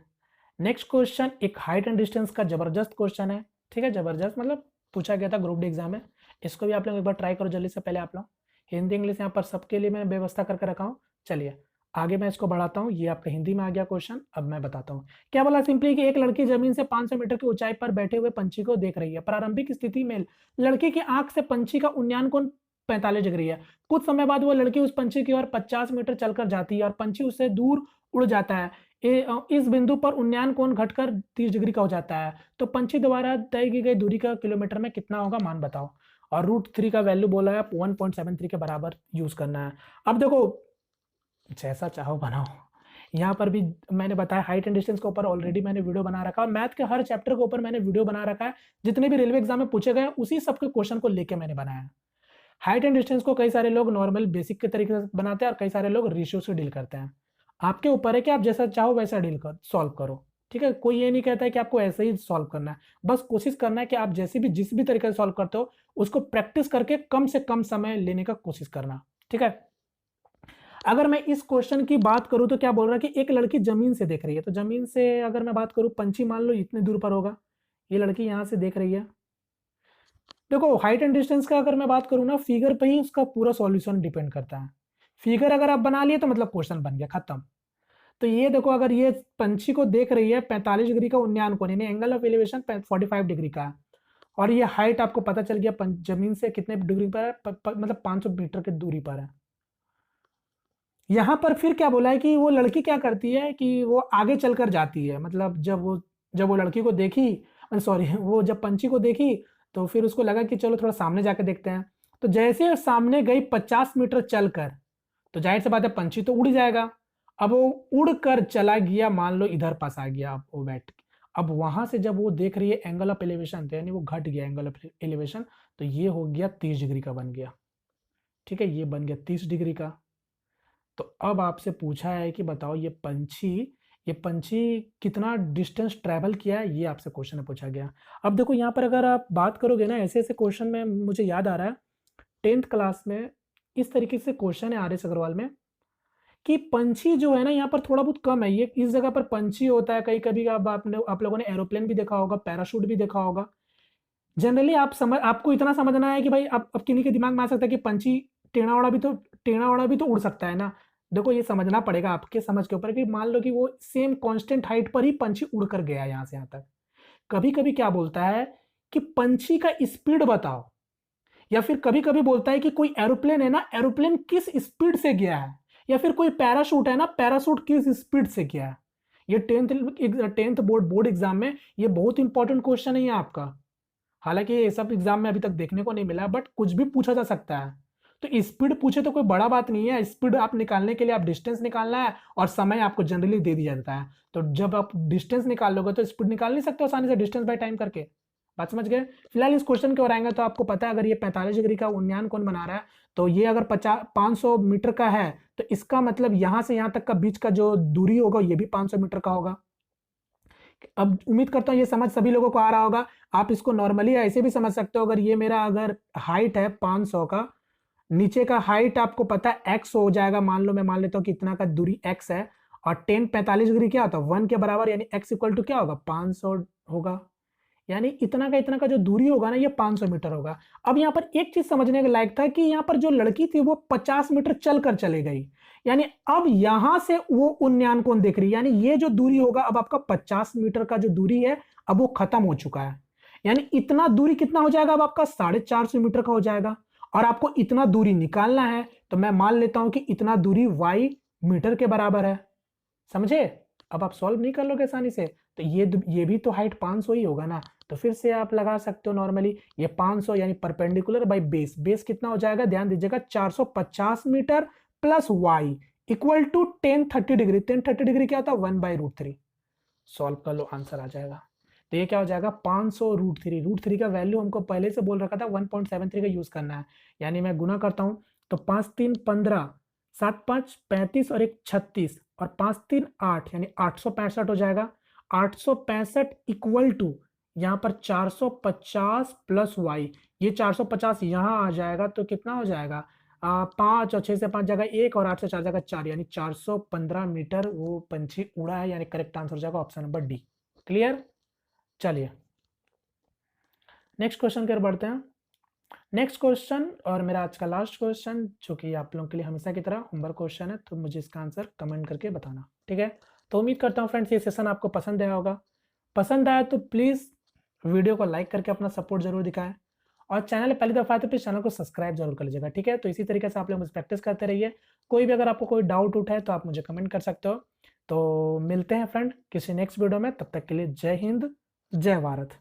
नेक्स्ट क्वेश्चन एक हाइट एंड डिस्टेंस का जबरदस्त क्वेश्चन है, ठीक है, जबरदस्त मतलब पूछा गया था ग्रुप डी एग्जाम में। इसको भी आप लोग एक बार ट्राई करो जल्दी से। पहले आप लोग हिंदी इंग्लिश यहाँ पर सबके लिए मैं व्यवस्था करके रखा हूँ। चलिए आगे मैं इसको बढ़ाता हूँ, ये आपका हिंदी में आ गया क्वेश्चन। अब मैं बताता हूँ क्या बोला, सिंपली कि एक लड़की जमीन से 500 मीटर की ऊंचाई पर बैठे हुए पंछी को देख रही है। प्रारंभिक स्थिति में लड़की की आंख से पंछी का उन्नयन कोण 45 डिग्री है। कुछ समय बाद वो लड़की उस पंछी की ओर 50 मीटर चलकर जाती है और पंछी उससे दूर उड़ जाता है। इस बिंदु पर उन्नयन कोण घटकर 30 डिग्री का हो जाता है। तो पंछी द्वारा तय की गई दूरी का किलोमीटर में कितना होगा मान बताओ। और √3 का वैल्यू बोला है 1.73 के बराबर यूज करना है। अब देखो जैसा चाहो बनाओ, यहाँ पर भी मैंने बताया हाइट एंड डिस्टेंस के ऊपर ऑलरेडी मैंने वीडियो बना रखा है, मैथ के हर चैप्टर के ऊपर मैंने वीडियो बना रखा है, जितने भी रेलवे एग्जाम में पूछे गए उसी सबके क्वेश्चन को लेके मैंने बनाया। हाइट एंड डिस्टेंस को कई सारे लोग नॉर्मल बेसिक के तरीके से बनाते हैं और कई सारे लोग रेशियो से डील करते हैं। आपके ऊपर है कि आप जैसा चाहो वैसा डील कर सॉल्व करो, ठीक है, कोई ये नहीं कहता है कि आपको ऐसे ही सॉल्व करना है, बस कोशिश करना है कि आप जैसे भी जिस भी तरीके से सॉल्व करते हो उसको प्रैक्टिस करके कम से कम समय लेने का कोशिश करना। ठीक है, अगर मैं इस क्वेश्चन की बात करूं तो क्या बोल रहा है कि एक लड़की जमीन से देख रही है, तो जमीन से अगर मैं बात करूं, पंछी मान लो इतनी दूर पर होगा, ये लड़की यहां से देख रही है। देखो हाइट एंड डिस्टेंस का अगर मैं बात करूं ना, फिगर पे ही उसका पूरा सॉल्यूशन डिपेंड करता है। फिगर अगर आप बना लिए तो मतलब क्वेश्चन बन गया, खत्म। तो ये देखो, अगर ये पंछी को देख रही है 45 डिग्री का उन्नयन कोण, यानी एंगल ऑफ एलिवेशन 45 डिग्री का है, और ये हाइट आपको पता चल गया जमीन से कितने डिग्री पर है, मतलब 500 मीटर की दूरी पर है। यहां पर फिर क्या बोला है कि वो लड़की क्या करती है कि वो आगे चलकर जाती है, मतलब जब वो लड़की को देखी, सॉरी, वो जब पंछी को देखी तो फिर उसको लगा कि चलो थोड़ा सामने जाके देखते हैं। तो जैसे सामने गई 50 मीटर चलकर, तो जाहिर सी बात है पंछी तो उड़ जाएगा। अब वो उड़कर चला गया, मान लो इधर पास आ गया, अब वो बैठ, अब वहां से जब वो देख रही है एंगल ऑफ एलिवेशन, तो यानी वो घट गया एंगल ऑफ एलिवेशन, तो ये हो गया 30 डिग्री का बन गया। ठीक है, ये बन गया 30 डिग्री का। तो अब आपसे पूछा है कि बताओ ये पंछी कितना डिस्टेंस ट्रैवल किया है, ये आपसे क्वेश्चन में पूछा गया। अब देखो यहाँ पर अगर आप बात करोगे ना, ऐसे ऐसे क्वेश्चन में मुझे याद आ रहा है 10th क्लास में इस तरीके से क्वेश्चन है आर.एस. अग्रवाल में, कि पंछी जो है ना यहाँ पर थोड़ा बहुत कम है, ये इस जगह पर पंछी होता है, कहीं कभी आप लोगों ने एरोप्लेन भी देखा होगा, पैराशूट भी देखा होगा। जनरली आपको इतना समझना है कि भाई अब किन्हीं के दिमाग में आ सकता है कि पंछी टेढ़ा ओढ़ा भी तो उड़ सकता है ना। देखो ये समझना पड़ेगा आपके समझ के ऊपर कि मान लो कि वो सेम कांस्टेंट हाइट पर ही पंछी उड़ कर गया यहाँ से यहाँ तक। कभी कभी क्या बोलता है कि पंछी का स्पीड बताओ, या फिर कभी कभी बोलता है कि कोई एरोप्लेन है ना, एरोप्लेन किस स्पीड से गया है, या फिर कोई पैराशूट है ना, पैराशूट किस स्पीड से गया है। ये टेंथ बोर्ड एग्जाम में ये बहुत इंपॉर्टेंट क्वेश्चन है ये आपका। हालांकि ये सब एग्जाम में अभी तक देखने को नहीं मिला, बट कुछ भी पूछा जा सकता है। तो स्पीड पूछे तो कोई बड़ा बात नहीं है, स्पीड आप निकालने के लिए आप डिस्टेंस निकालना है और समय आपको जनरली दे दिया जाता है। तो जब आप डिस्टेंस निकाल लोगे तो स्पीड निकाल नहीं सकते आसानी से डिस्टेंस बाय टाइम करके। बात समझ गए। फिलहाल इस क्वेश्चन की ओर आएंगे तो आपको पता है अगर ये 45 डिग्री का उन्नयन कोण बना रहा है, तो ये अगर 500 मीटर का है, तो इसका मतलब यहां से यहां तक का बीच का जो दूरी होगा ये भी 500 मीटर का होगा। अब उम्मीद करता हूं ये समझ सभी लोगों को आ रहा होगा। आप इसको नॉर्मली ऐसे भी समझ सकते हो, अगर हाइट है 500 का, नीचे का हाइट आपको पता है x हो जाएगा, मान लेता हूं कि इतना का दूरी x है, और 45 डिग्री क्या होता है 1 के बराबर, यानी x इक्वल टू क्या होगा 500 होगा, यानी इतना का जो दूरी होगा ना ये 500 मीटर होगा। अब यहाँ पर एक चीज समझने के लायक था कि यहाँ पर जो लड़की थी वो 50 मीटर चलकर चले गई, यानी अब यहां से वो उन्नयन कोण देख रही है, यानी ये जो दूरी होगा अब आपका 50 मीटर का जो दूरी है अब वो खत्म हो चुका है, यानी इतना दूरी कितना हो जाएगा अब आपका 450 मीटर का हो जाएगा, और आपको इतना दूरी निकालना है, तो मैं मान लेता हूं कि इतना दूरी y मीटर के बराबर है। समझे। अब आप सॉल्व नहीं कर लोगे आसानी से, तो ये भी तो हाइट 500 ही होगा ना, तो फिर से आप लगा सकते हो नॉर्मली, ये 500 यानी परपेंडिकुलर बाय बेस कितना हो जाएगा, ध्यान दीजिएगा 450 metre plus y equal to 1030 degree. 1030 degree क्या होता है 1/√3। सॉल्व कर लो, आंसर आ जाएगा। तो ये क्या हो जाएगा 500√3। √3 का वैल्यू हमको पहले से बोल रखा था 1.73 का यूज करना है, यानी मैं गुना करता हूं तो 5 3 15, 7 5 35 और 1 36 और 5 3 8, यानी 865 हो जाएगा। 865 इक्वल टू यहाँ पर 450 प्लस वाई, ये 450 यहाँ आ जाएगा तो कितना हो जाएगा 5 और 6 से 5 जगह 1 और 8 से 4 जगह 4, यानी 415 मीटर वो पंछी उड़ा है, यानी करेक्ट आंसर हो जाएगा ऑप्शन नंबर डी। क्लियर। चलिए नेक्स्ट क्वेश्चन की ओर बढ़ते हैं। नेक्स्ट क्वेश्चन और मेरा आज का लास्ट क्वेश्चन, जो कि आप लोगों के लिए हमेशा की तरह होमवर्क क्वेश्चन है, तो मुझे इसका आंसर कमेंट करके बताना, ठीक है। तो उम्मीद करता हूँ फ्रेंड्स ये सेशन आपको पसंद आया होगा। पसंद आया तो प्लीज़ वीडियो को लाइक करके अपना सपोर्ट जरूर दिखाएं, और चैनल पहली दफा आए तो प्लीज चैनल को सब्सक्राइब जरूर कर लीजिएगा, ठीक है। तो इसी तरीके से आप लोग मुझे प्रैक्टिस करते रहिए। कोई भी अगर आपको कोई डाउट उठा है तो आप मुझे कमेंट कर सकते हो। तो मिलते हैं फ्रेंड किसी नेक्स्ट वीडियो में, तब तक के लिए जय हिंद जय भारत।